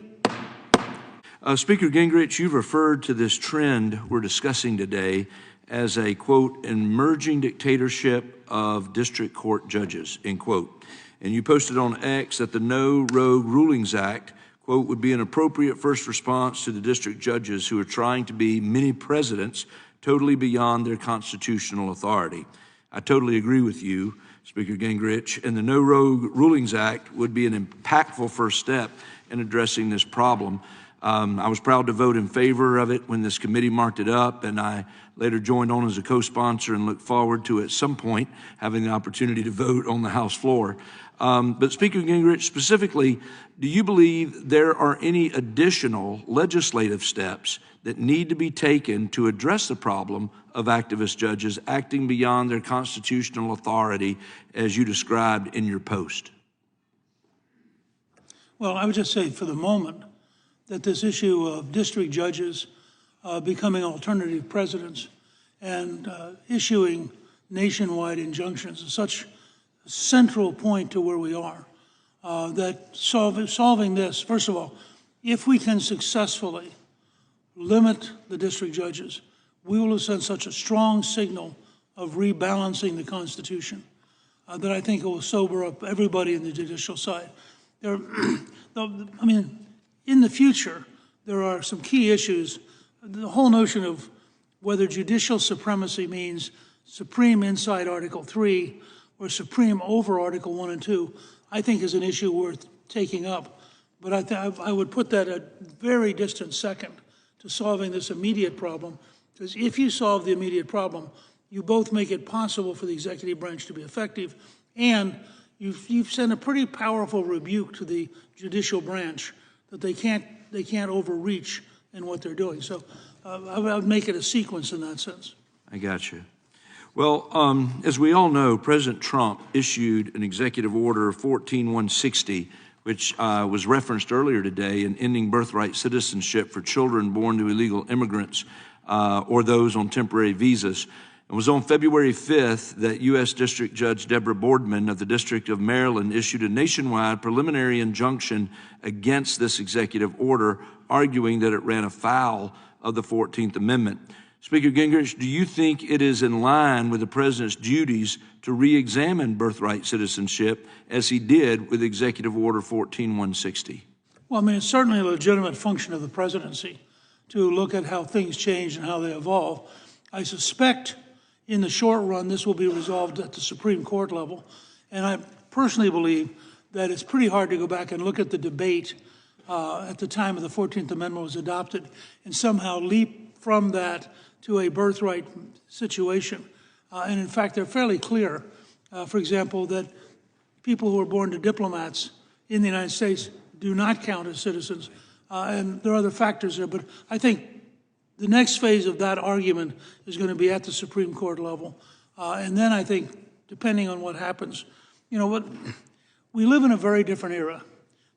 Speaker Gingrich, you've referred to this trend we're discussing today as a, quote, emerging dictatorship of district court judges, end quote. And you posted on X that the No Rogue Rulings Act, quote, would be an appropriate first response to the district judges who are trying to be mini presidents totally beyond their constitutional authority. I totally agree with you, Speaker Gingrich, and the No Rogue Rulings Act would be an impactful first step in addressing this problem. I was proud to vote in favor of it when this committee marked it up, and I later joined on as a co-sponsor and look forward to at some point having the opportunity to vote on the House floor. But Speaker Gingrich, specifically, do you believe there are any additional legislative steps that need to be taken to address the problem of activist judges acting beyond their constitutional authority as you described in your post? Well, I would just say for the moment that this issue of district judges becoming alternative presidents and issuing nationwide injunctions is such a central point to where we are, that solving this, first of all, if we can successfully limit the district judges, we will have sent such a strong signal of rebalancing the Constitution that I think it will sober up everybody in the judicial side. I mean, in the future, there are some key issues. The whole notion of whether judicial supremacy means supreme inside Article 3 or supreme over Article 1 and 2, I think is an issue worth taking up. But I would put that a very distant second to solving this immediate problem, because if you solve the immediate problem, you both make it possible for the executive branch to be effective, and you've sent a pretty powerful rebuke to the judicial branch that they can't overreach in what they're doing. So I would make it a sequence in that sense. I got you. Well, as we all know, President Trump issued an executive order 14160, which was referenced earlier today, in ending birthright citizenship for children born to illegal immigrants or those on temporary visas. It was on February 5th that U.S. District Judge Deborah Boardman of the District of Maryland issued a nationwide preliminary injunction against this executive order, arguing that it ran afoul of the 14th Amendment. Speaker Gingrich, do you think it is in line with the president's duties to re-examine birthright citizenship as he did with Executive Order 14160? Well, I mean, it's certainly a legitimate function of the presidency to look at how things change and how they evolve. I suspect in the short run this will be resolved at the Supreme Court level, and I personally believe that it's pretty hard to go back and look at the debate at the time of the 14th Amendment was adopted and somehow leap from that to a birthright situation. And in fact, they're fairly clear, for example, that people who are born to diplomats in the United States do not count as citizens. And there are other factors there, but I think the next phase of that argument is going to be at the Supreme Court level. And then I think, depending on what happens, you know what, we live in a very different era.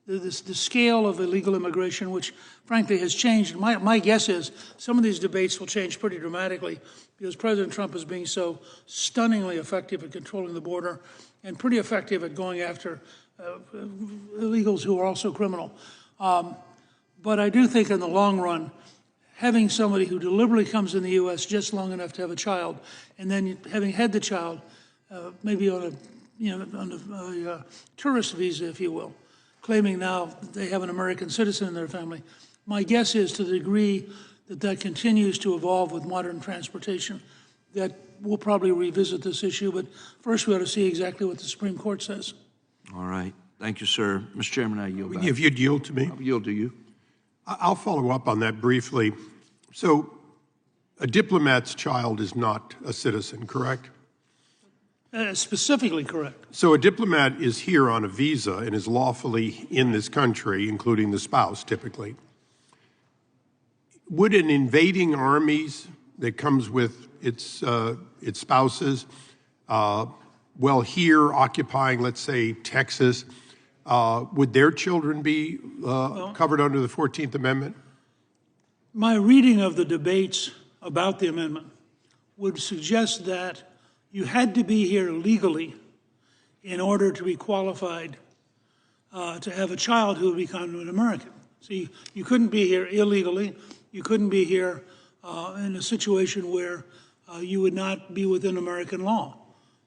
The scale of illegal immigration, which frankly has changed. My guess is some of these debates will change pretty dramatically because President Trump is being so stunningly effective at controlling the border and pretty effective at going after illegals who are also criminal. But I do think in the long run, having somebody who deliberately comes in the U.S. just long enough to have a child, and then having had the child, maybe on a tourist visa, if you will, claiming now they have an American citizen in their family. My guess is, to the degree that that continues to evolve with modern transportation, that we'll probably revisit this issue. But first, we ought to see exactly what the Supreme Court says. All right. Thank you, sir. Mr. Chairman, I yield back. If you'd yield to me. I'll yield to you. I'll follow up on that briefly. So a diplomat's child is not a citizen, correct? Specifically correct. So a diplomat is here on a visa and is lawfully in this country, including the spouse, typically. Would an invading armies that comes with its spouses, well, here occupying, let's say, Texas, would their children be covered under the 14th Amendment? My reading of the debates about the amendment would suggest that you had to be here legally in order to be qualified to have a child who would become an American. So you couldn't be here illegally. You couldn't be here in a situation where you would not be within American law.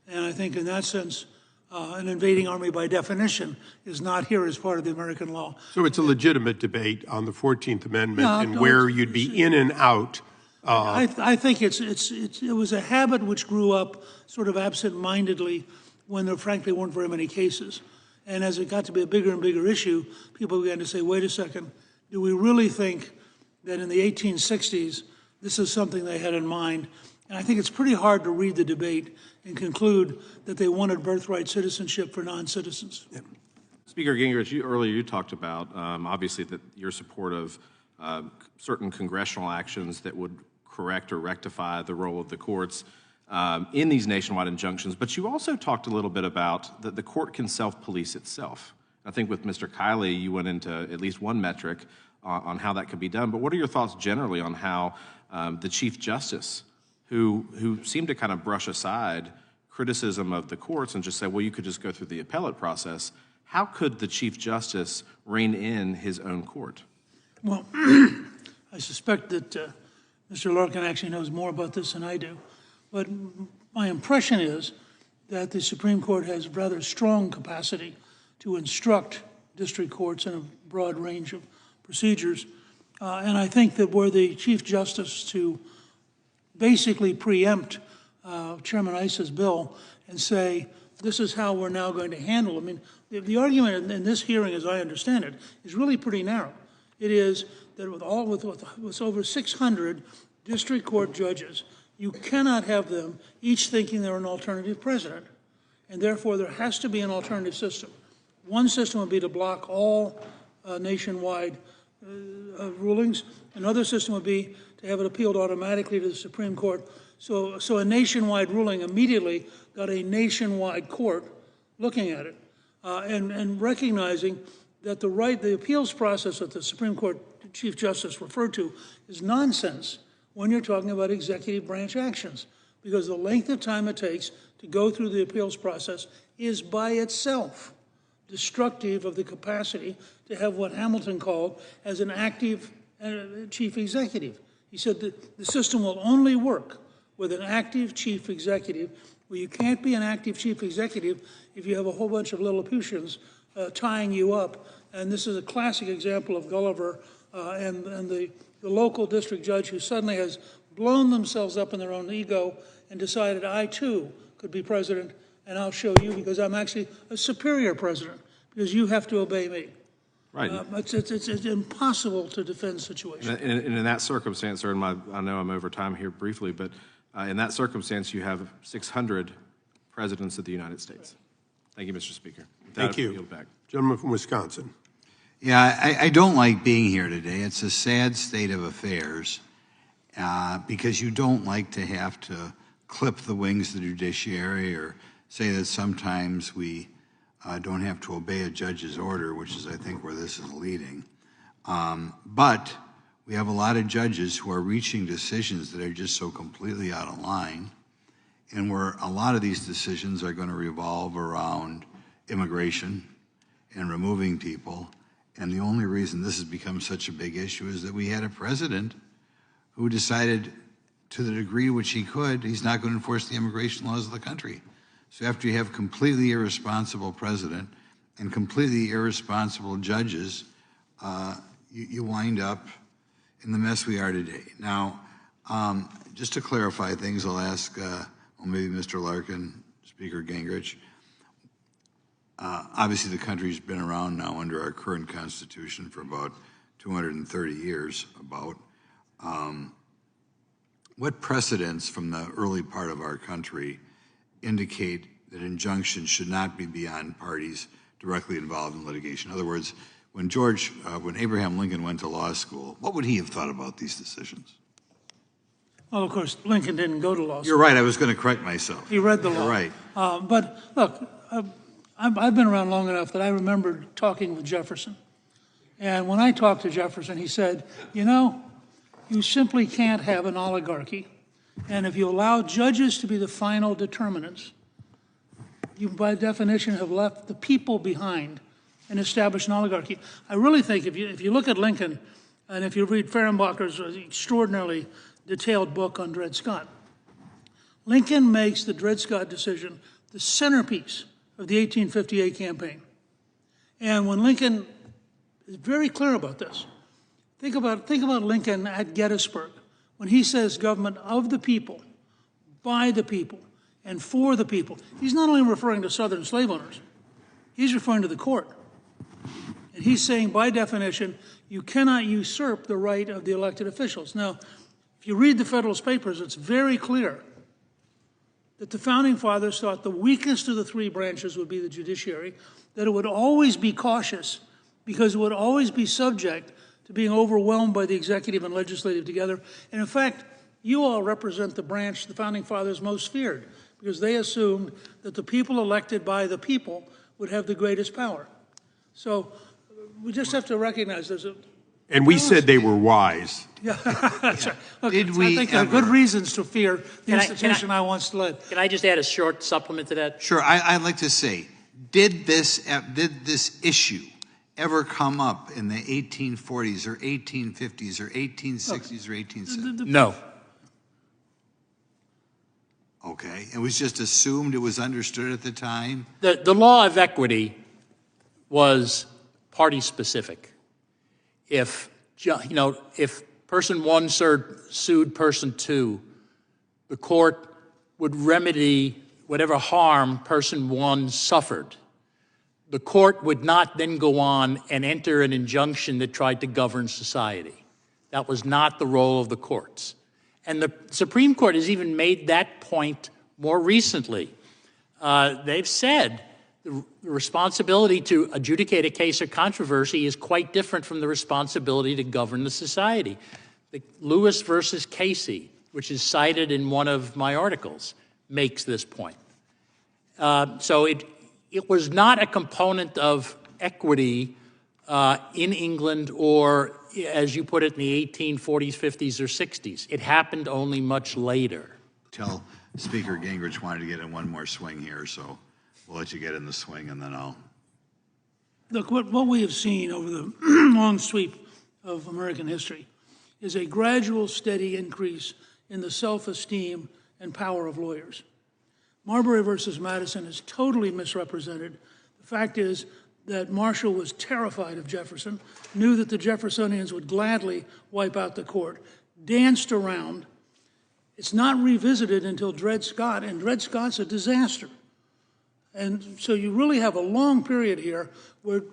And I think in that sense, an invading army by definition is not here as part of the American law. So it's a legitimate debate on the 14th Amendment and where you'd be in and out. I think it was a habit which grew up sort of absent-mindedly when there frankly weren't very many cases. And as it got to be a bigger and bigger issue, people began to say, wait a second, do we really think that in the 1860s this is something they had in mind? And I think it's pretty hard to read the debate and conclude that they wanted birthright citizenship for non-citizens. Yeah. Speaker Gingrich, earlier you talked about, obviously, that your support of certain congressional actions that would correct or rectify the role of the courts in these nationwide injunctions, but you also talked a little bit about that the court can self-police itself. I think with Mr. Kiley, you went into at least one metric on how that could be done, but what are your thoughts generally on how the Chief Justice, who seemed to kind of brush aside criticism of the courts and just say, well, you could just go through the appellate process, how could the Chief Justice rein in his own court? Well, I suspect that Mr. Larkin actually knows more about this than I do, but my impression is that the Supreme Court has rather strong capacity to instruct district courts in a broad range of procedures. And I think that were the Chief Justice to basically preempt Chairman Iss's bill and say, this is how we're now going to handle it. I mean, the argument in this hearing, as I understand it, is really pretty narrow. It is that with over 600 district court judges, you cannot have them each thinking they're an alternative president. And therefore, there has to be an alternative system. One system would be to block all nationwide rulings. Another system would be to have it appealed automatically to the Supreme Court. So a nationwide ruling immediately got a nationwide court looking at it and recognizing that the appeals process that the Supreme Court Chief Justice referred to is nonsense when you're talking about executive branch actions, because the length of time it takes to go through the appeals process is by itself destructive of the capacity to have what Hamilton called as an active chief executive. He said that the system will only work with an active chief executive, where you can't be an active chief executive if you have a whole bunch of Lilliputians tying you up. And this is a classic example of Gulliver and the local district judge who suddenly has blown themselves up in their own ego and decided, I too could be president, and I'll show you because I'm actually a superior president, because you have to obey me. Right. It's impossible to defend the situation. And in that circumstance, sir, and I know I'm over time here briefly, but in that circumstance, you have 600 presidents of the United States. Thank you, Mr. Speaker. Thank you. Yield back. Gentleman from Wisconsin. Yeah, I don't like being here today. It's a sad state of affairs because you don't like to have to clip the wings of the judiciary or say that sometimes we don't have to obey a judge's order, which is, I think, where this is leading. But we have a lot of judges who are reaching decisions that are just so completely out of line, and where a lot of these decisions are going to revolve around immigration and removing people. And the only reason this has become such a big issue is that we had a president who decided, to the degree which he could, he's not going to enforce the immigration laws of the country. So after you have completely irresponsible president and completely irresponsible judges, you wind up in the mess we are today. Now, just to clarify things, I'll ask, maybe Mr. Larkin, Speaker Gingrich. Obviously, the country's been around now under our current Constitution for about 230 years, what precedents from the early part of our country indicate that injunctions should not be beyond parties directly involved in litigation? In other words, when Abraham Lincoln went to law school, what would he have thought about these decisions? Well, of course, Lincoln didn't go to law school. You're right, I was going to correct myself. He read the law. You're right. But look, I've been around long enough that I remember talking with Jefferson. And when I talked to Jefferson, he said, you know, you simply can't have an oligarchy. And if you allow judges to be the final determinants, you by definition have left the people behind and established an oligarchy. I really think if you look at Lincoln, and if you read Fehrenbacher's extraordinarily detailed book on Dred Scott, Lincoln makes the Dred Scott decision the centerpiece of the 1858 campaign. And when Lincoln is very clear about this, think about Lincoln at Gettysburg, when he says government of the people, by the people, and for the people. He's not only referring to Southern slave owners, he's referring to the court. And he's saying, by definition, you cannot usurp the right of the elected officials. Now, if you read the Federalist Papers, it's very clear that the Founding Fathers thought the weakest of the three branches would be the judiciary, that it would always be cautious because it would always be subject to being overwhelmed by the executive and legislative together. And in fact, you all represent the branch the Founding Fathers most feared, because they assumed that the people elected by the people would have the greatest power. So we just have to recognize there's a... And we said they were wise. Yeah, that's right. Look, I think there are good reasons to fear the institution I once led. Can I just add a short supplement to that? Sure, I'd like to say, did this issue ever come up in the 1840s or 1850s or 1860s or 1870s? No. Okay, it was just assumed, it was understood at the time? The law of equity was party specific. If if person one sued person two, the court would remedy whatever harm person one suffered. The court would not then go on and enter an injunction that tried to govern society. That was not the role of the courts. And the Supreme Court has even made that point more recently. They've said the responsibility to adjudicate a case or controversy is quite different from the responsibility to govern the society. The Lewis versus Casey, which is cited in one of my articles, makes this point. So it was not a component of equity in England or, as you put it, in the 1840s, 50s, or 60s. It happened only much later. Tell Speaker Gingrich wanted to get in one more swing here, so we'll let you get in the swing and then I'll... Look, what we have seen over the long sweep of American history is a gradual, steady increase in the self-esteem and power of lawyers. Marbury versus Madison is totally misrepresented. The fact is that Marshall was terrified of Jefferson, knew that the Jeffersonians would gladly wipe out the court, danced around. It's not revisited until Dred Scott, and Dred Scott's a disaster. And so you really have a long period here where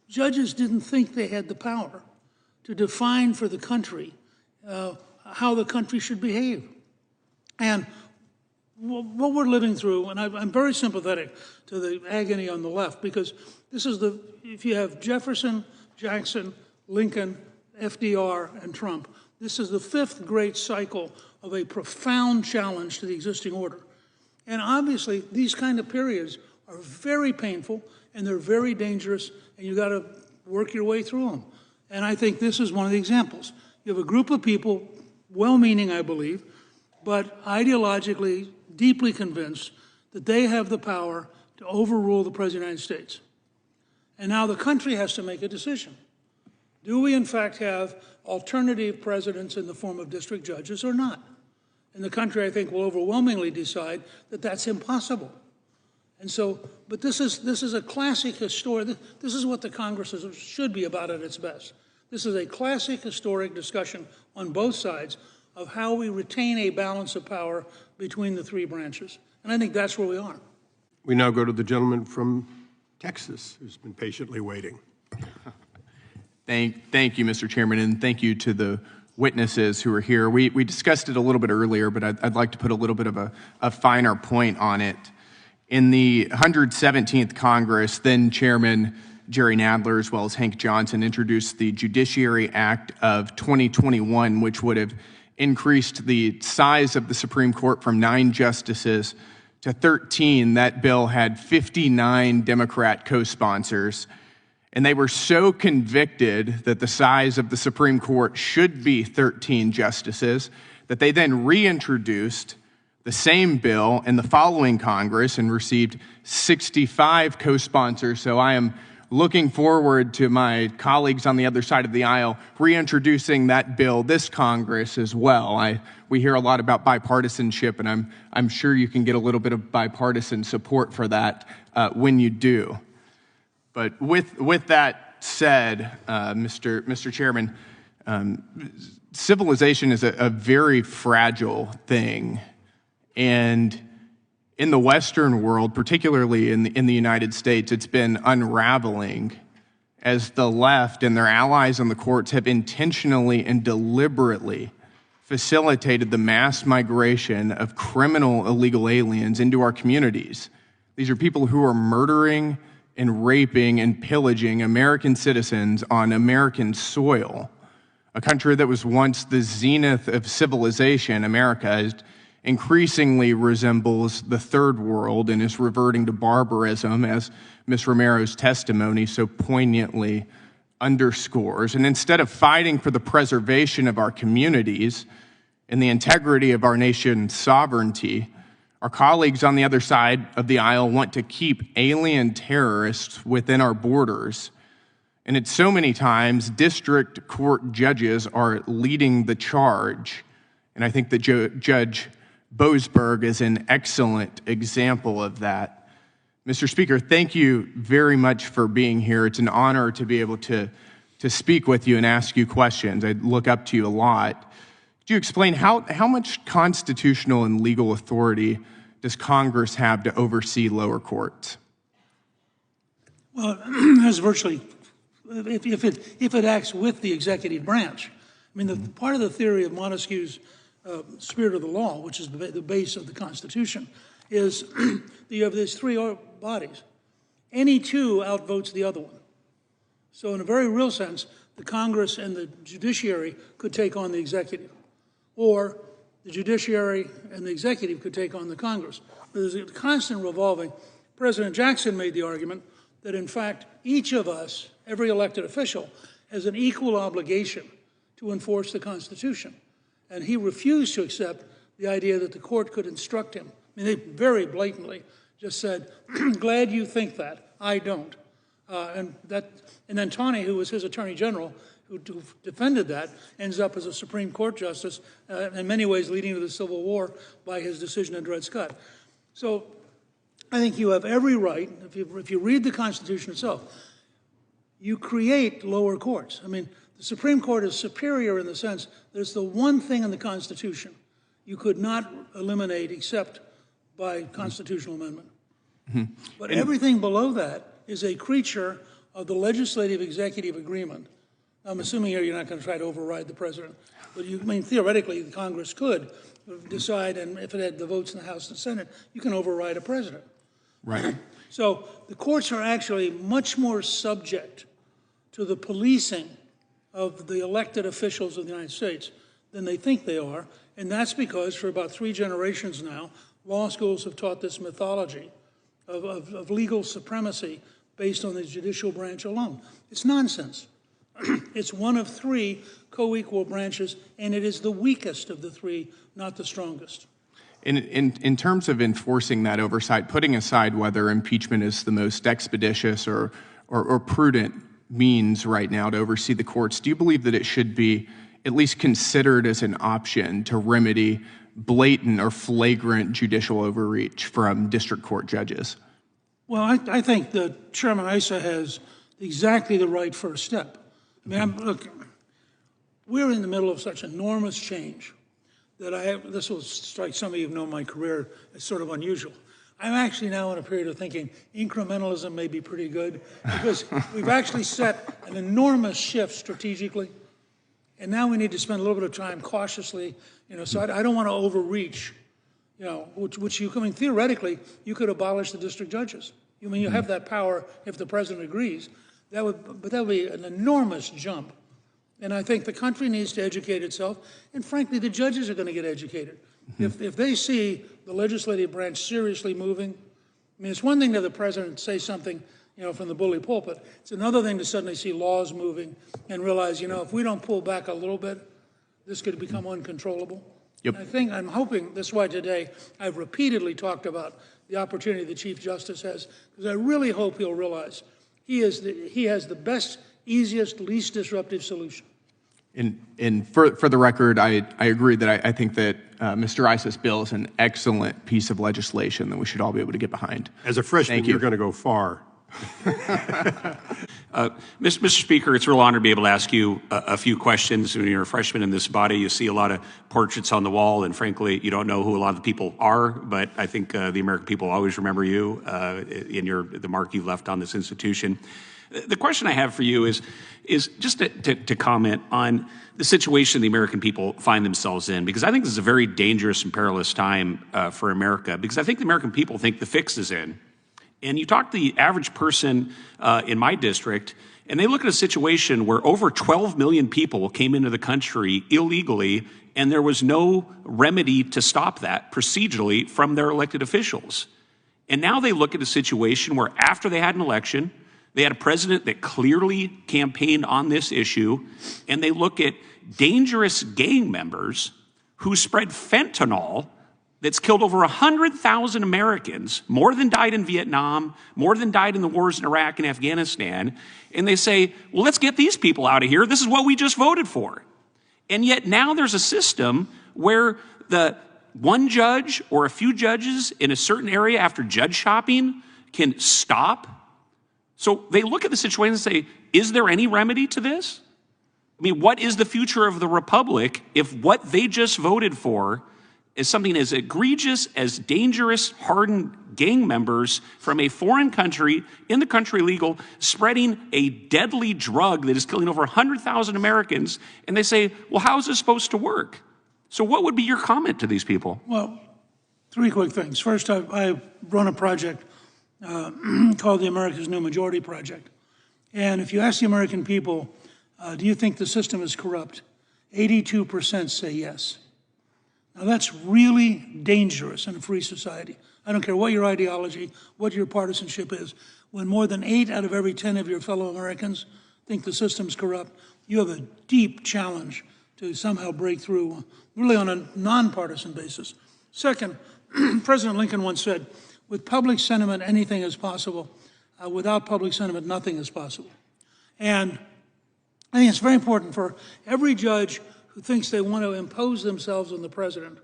judges didn't think they had the power to define for the country how the country should behave. And what we're living through, and I'm very sympathetic to the agony on the left, because this is if you have Jefferson, Jackson, Lincoln, FDR, and Trump, this is the fifth great cycle of a profound challenge to the existing order. And obviously, these kind of periods are very painful, and they're very dangerous, and you got to work your way through them. And I think this is one of the examples. You have a group of people, well-meaning, I believe, but ideologically deeply convinced that they have the power to overrule the President of the United States. And now the country has to make a decision. Do we, in fact, have alternative presidents in the form of district judges or not? And the country, I think, will overwhelmingly decide that that's impossible. And so, but this is a classic historic, this is what the Congress should be about at its best. This is a classic historic discussion on both sides of how we retain a balance of power between the three branches. And I think that's where we are. We now go to the gentleman from Texas who's been patiently waiting. Thank you, Mr. Chairman, and thank you to the witnesses who are here. We discussed it a little bit earlier, but I'd like to put a little bit of a finer point on it. In the 117th Congress, then Chairman Jerry Nadler, as well as Hank Johnson, introduced the Judiciary Act of 2021, which would have increased the size of the Supreme Court from 9 justices to 13. That bill had 59 Democrat co-sponsors, and they were so convicted that the size of the Supreme Court should be 13 justices that they then reintroduced the same bill in the following Congress and received 65 co-sponsors. So I am looking forward to my colleagues on the other side of the aisle reintroducing that bill this Congress as well. We hear a lot about bipartisanship, and I'm sure you can get a little bit of bipartisan support for that when you do. But with that said, Mr. Chairman, civilization is a very fragile thing. And in the Western world, particularly in the United States, it's been unraveling as the left and their allies on the courts have intentionally and deliberately facilitated the mass migration of criminal illegal aliens into our communities. These are people who are murdering and raping and pillaging American citizens on American soil. A country that was once the zenith of civilization, America, increasingly resembles the third world and is reverting to barbarism, as Ms. Romero's testimony so poignantly underscores. And instead of fighting for the preservation of our communities and the integrity of our nation's sovereignty, our colleagues on the other side of the aisle want to keep alien terrorists within our borders. And it's so many times district court judges are leading the charge. And I think that Judge Boasberg is an excellent example of that. Mr. Speaker, thank you very much for being here. It's an honor to be able to to speak with you and ask you questions. I look up to you a lot. Could you explain how much constitutional and legal authority does Congress have to oversee lower courts? Well, there's virtually, if it acts with the executive branch. I mean, part of the theory of Montesquieu's spirit of the law, which is the base of the Constitution, is that you have these three bodies. Any two outvotes the other one. So in a very real sense, the Congress and the judiciary could take on the executive, or the judiciary and the executive could take on the Congress. There's a constant revolving. President Jackson made the argument that, in fact, each of us, every elected official, has an equal obligation to enforce the Constitution. And he refused to accept the idea that the court could instruct him. I mean, they very blatantly just said, glad you think that, I don't. And then Taney, who was his attorney general, who defended that, ends up as a Supreme Court justice, in many ways leading to the Civil War by his decision in Dred Scott. So I think you have every right, if you read the Constitution itself, you create lower courts. I mean, the Supreme Court is superior in the sense that it's the one thing in the Constitution you could not eliminate except by constitutional amendment. Mm-hmm. But everything below that is a creature of the legislative-executive agreement. I'm assuming here you're not going to try to override the president, but theoretically, the Congress could decide, and if it had the votes in the House and Senate, you can override a president. Right. So the courts are actually much more subject to the policing of the elected officials of the United States than they think they are, and that's because for about 3 generations now, law schools have taught this mythology of legal supremacy based on the judicial branch alone. It's nonsense. It's one of 3 co-equal branches, and it is the weakest of the 3, not the strongest. In terms of enforcing that oversight, putting aside whether impeachment is the most expeditious or prudent means right now to oversee the courts, do you believe that it should be at least considered as an option to remedy blatant or flagrant judicial overreach from district court judges? Well, I think that Chairman Issa has exactly the right first step. I mean, look, we're in the middle of such enormous change that this will strike some of you who know my career as sort of unusual. I'm actually now in a period of thinking incrementalism may be pretty good because we've actually set an enormous shift strategically, and now we need to spend a little bit of time cautiously, so I don't want to overreach, theoretically, you could abolish the district judges. You have that power if the president agrees, but that would be an enormous jump. And I think the country needs to educate itself, and frankly, the judges are going to get educated. If they see the legislative branch seriously moving, it's one thing to have the president say something, from the bully pulpit. It's another thing to suddenly see laws moving and realize, if we don't pull back a little bit, this could become uncontrollable. Yep. I'm hoping, that's why today I've repeatedly talked about the opportunity the Chief Justice has, because I really hope he'll realize he has the best, easiest, least disruptive solution. And for the record, I agree that I think that Mr. Issa's bill is an excellent piece of legislation that we should all be able to get behind. As a freshman, you're going to go far. Mr. Speaker, it's a real honor to be able to ask you a few questions. When you're a freshman in this body, you see a lot of portraits on the wall, and frankly, you don't know who a lot of the people are, but I think the American people always remember you in the mark you've left on this institution. The question I have for you is just to comment on the situation the American people find themselves in, because I think this is a very dangerous and perilous time for America, because I think the American people think the fix is in. And you talk to the average person in my district, and they look at a situation where over 12 million people came into the country illegally, and there was no remedy to stop that procedurally from their elected officials. And now they look at a situation where after they had an election, they had a president that clearly campaigned on this issue, and they look at dangerous gang members who spread fentanyl that's killed over 100,000 Americans, more than died in Vietnam, more than died in the wars in Iraq and Afghanistan, and they say, well, let's get these people out of here. This is what we just voted for. And yet now there's a system where the one judge or a few judges in a certain area after judge shopping can stop So they look at the situation and say, is there any remedy to this? I mean, what is the future of the republic if what they just voted for is something as egregious as dangerous, hardened gang members from a foreign country, in the country legal, spreading a deadly drug that is killing over 100,000 Americans, and they say, well, how is this supposed to work? So what would be your comment to these people? Well, three quick things. First, I run a project called the America's New Majority Project. And if you ask the American people, do you think the system is corrupt? 82% say yes. Now that's really dangerous in a free society. I don't care what your ideology, what your partisanship is. When more than 8 out of every 10 of your fellow Americans think the system's corrupt, you have a deep challenge to somehow break through, really on a nonpartisan basis. Second, President Lincoln once said, with public sentiment, anything is possible. Without public sentiment, nothing is possible. And I think it's very important for every judge who thinks they want to impose themselves on the president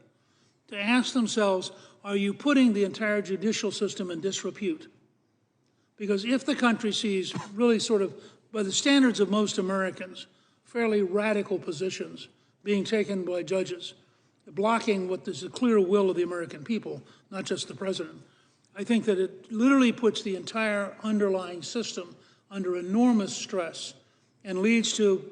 to ask themselves, are you putting the entire judicial system in disrepute? Because if the country sees really sort of, by the standards of most Americans, fairly radical positions being taken by judges, blocking what is the clear will of the American people, not just the president, I think that it literally puts the entire underlying system under enormous stress and leads to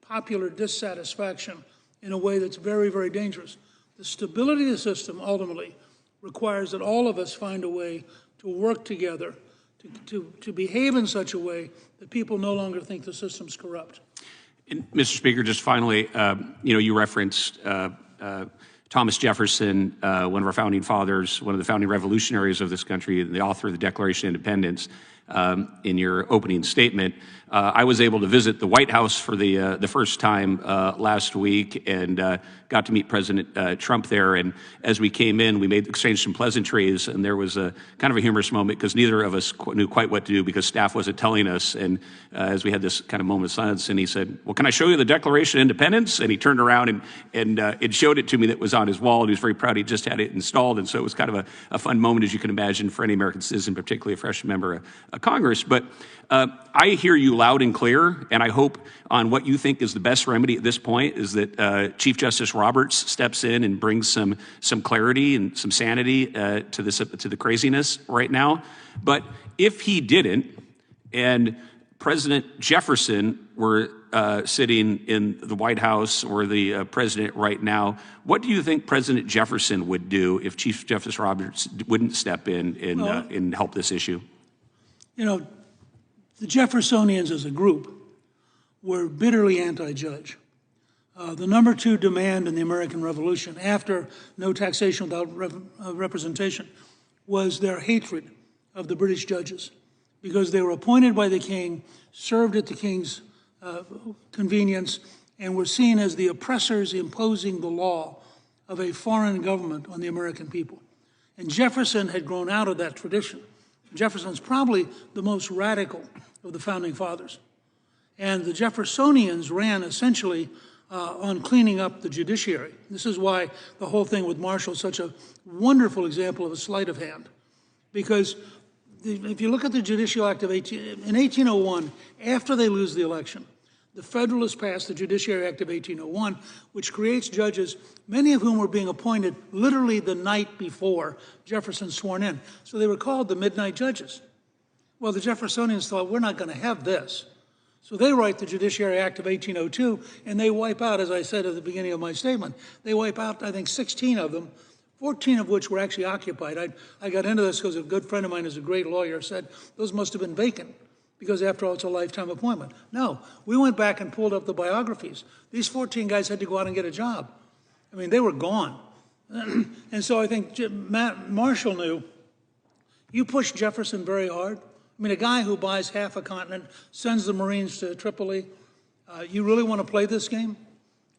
popular dissatisfaction in a way that's very, very dangerous. The stability of the system ultimately requires that all of us find a way to work together, to behave in such a way that people no longer think the system's corrupt. And Mr. Speaker, just finally, you referenced Thomas Jefferson, one of our founding fathers, one of the founding revolutionaries of this country, the author of the Declaration of Independence, in your opening statement. I was able to visit the White House for the first time last week and got to meet President Trump there. And as we came in, we exchanged some pleasantries, and there was a kind of a humorous moment because neither of us knew quite what to do because staff wasn't telling us. And as we had this kind of moment of silence, and he said, well, can I show you the Declaration of Independence? And he turned around and it showed it to me that was on his wall, and he was very proud he just had it installed. And so it was kind of a fun moment, as you can imagine, for any American citizen, particularly a fresh member of Congress. But I hear you loud and clear, and I hope on what you think is the best remedy at this point is that Chief Justice Roberts steps in and brings some clarity and some sanity to the craziness right now. But if he didn't, and President Jefferson were sitting in the White House or the president right now, what do you think President Jefferson would do if Chief Justice Roberts wouldn't step in and help this issue? You know, the Jeffersonians as a group were bitterly anti-judge. The number 2 demand in the American Revolution, after no taxation without representation, was their hatred of the British judges, because they were appointed by the king, served at the king's convenience, and were seen as the oppressors imposing the law of a foreign government on the American people. And Jefferson had grown out of that tradition. Jefferson's probably the most radical of the founding fathers. And the Jeffersonians ran essentially on cleaning up the judiciary. This is why the whole thing with Marshall is such a wonderful example of a sleight of hand. Because if you look at the Judicial Act of in 1801, after they lose the election, the Federalists passed the Judiciary Act of 1801, which creates judges, many of whom were being appointed literally the night before Jefferson sworn in. So they were called the midnight judges. Well, the Jeffersonians thought, we're not going to have this. So they write the Judiciary Act of 1802, and they wipe out, as I said at the beginning of my statement, they wipe out, I think, 16 of them, 14 of which were actually occupied. I got into this because a good friend of mine who's a great lawyer said those must have been vacant, because after all, it's a lifetime appointment. No, we went back and pulled up the biographies. These 14 guys had to go out and get a job. I mean, they were gone. And so I think Marshall knew, you push Jefferson very hard. I mean, a guy who buys half a continent, sends the Marines to Tripoli, you really want to play this game?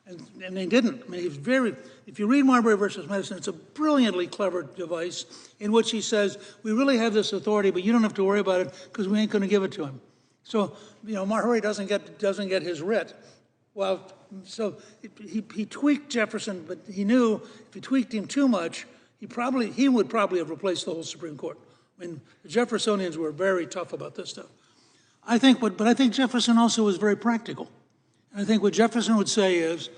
And they didn't. I mean, he was if you read Marbury versus Madison, it's a brilliantly clever device in which he says, we really have this authority, but you don't have to worry about it because we ain't going to give it to him. So, Marbury doesn't get his writ. Well, so he tweaked Jefferson, but he knew if he tweaked him too much, he would probably have replaced the whole Supreme Court. I mean, the Jeffersonians were very tough about this stuff. I think Jefferson also was very practical. And I think what Jefferson would say is,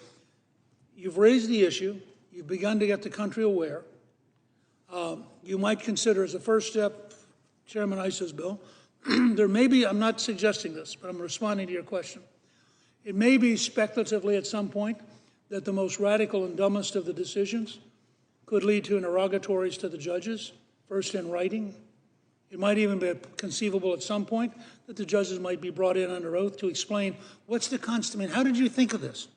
you've raised the issue, you've begun to get the country aware. You might consider as a first step, Chairman Issa's bill, there may be, I'm not suggesting this, but I'm responding to your question. It may be speculatively at some point that the most radical and dumbest of the decisions could lead to interrogatories to the judges, first in writing. It might even be conceivable at some point that the judges might be brought in under oath to explain what's the Constitution. How did you think of this?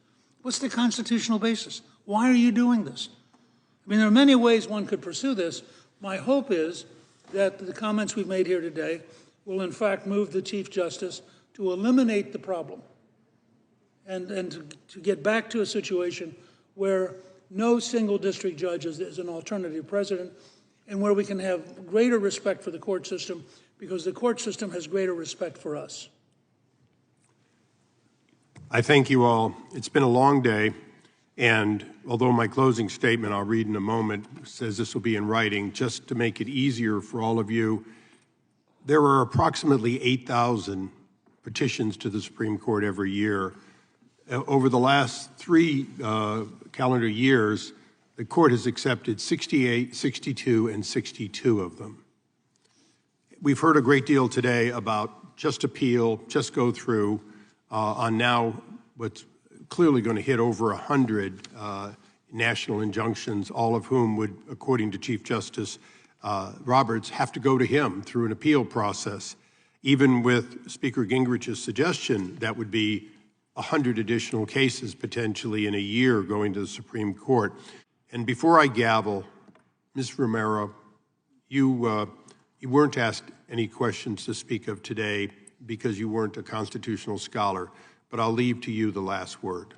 What's the constitutional basis? Why are you doing this? I mean, there are many ways one could pursue this. My hope is that the comments we've made here today will in fact move the Chief Justice to eliminate the problem and to get back to a situation where no single district judge is an alternative president, and where we can have greater respect for the court system, because the court system has greater respect for us. I thank you all. It's been a long day, and although my closing statement I'll read in a moment says this will be in writing, just to make it easier for all of you, there are approximately 8,000 petitions to the Supreme Court every year. Over the last 3 calendar years, the court has accepted 68, 62, and 62 of them. We've heard a great deal today about just appeal, just go through, on now what's clearly going to hit over 100 national injunctions, all of whom would, according to Chief Justice Roberts, have to go to him through an appeal process. Even with Speaker Gingrich's suggestion, that would be 100 additional cases potentially in a year going to the Supreme Court. And before I gavel, Ms. Romero, you weren't asked any questions to speak of today because you weren't a constitutional scholar, but I'll leave to you the last word.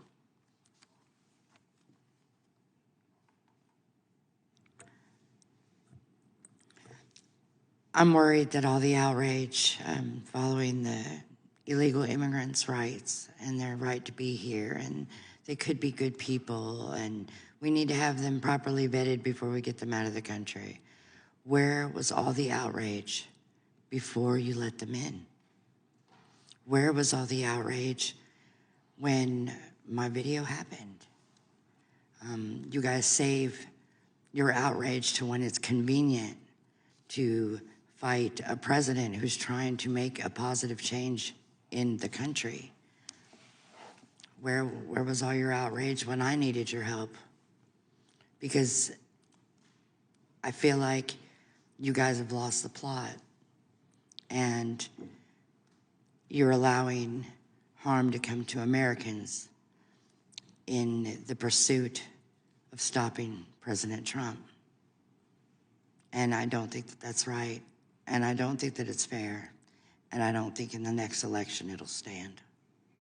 I'm worried that all the outrage following the illegal immigrants' rights and their right to be here, and they could be good people, and we need to have them properly vetted before we get them out of the country. Where was all the outrage before you let them in? Where was all the outrage when my video happened? You guys save your outrage to when it's convenient to fight a president who's trying to make a positive change in the country. Where was all your outrage when I needed your help? Because I feel like you guys have lost the plot, and you're allowing harm to come to Americans in the pursuit of stopping President Trump. And I don't think that that's right, and I don't think that it's fair, and I don't think in the next election it'll stand.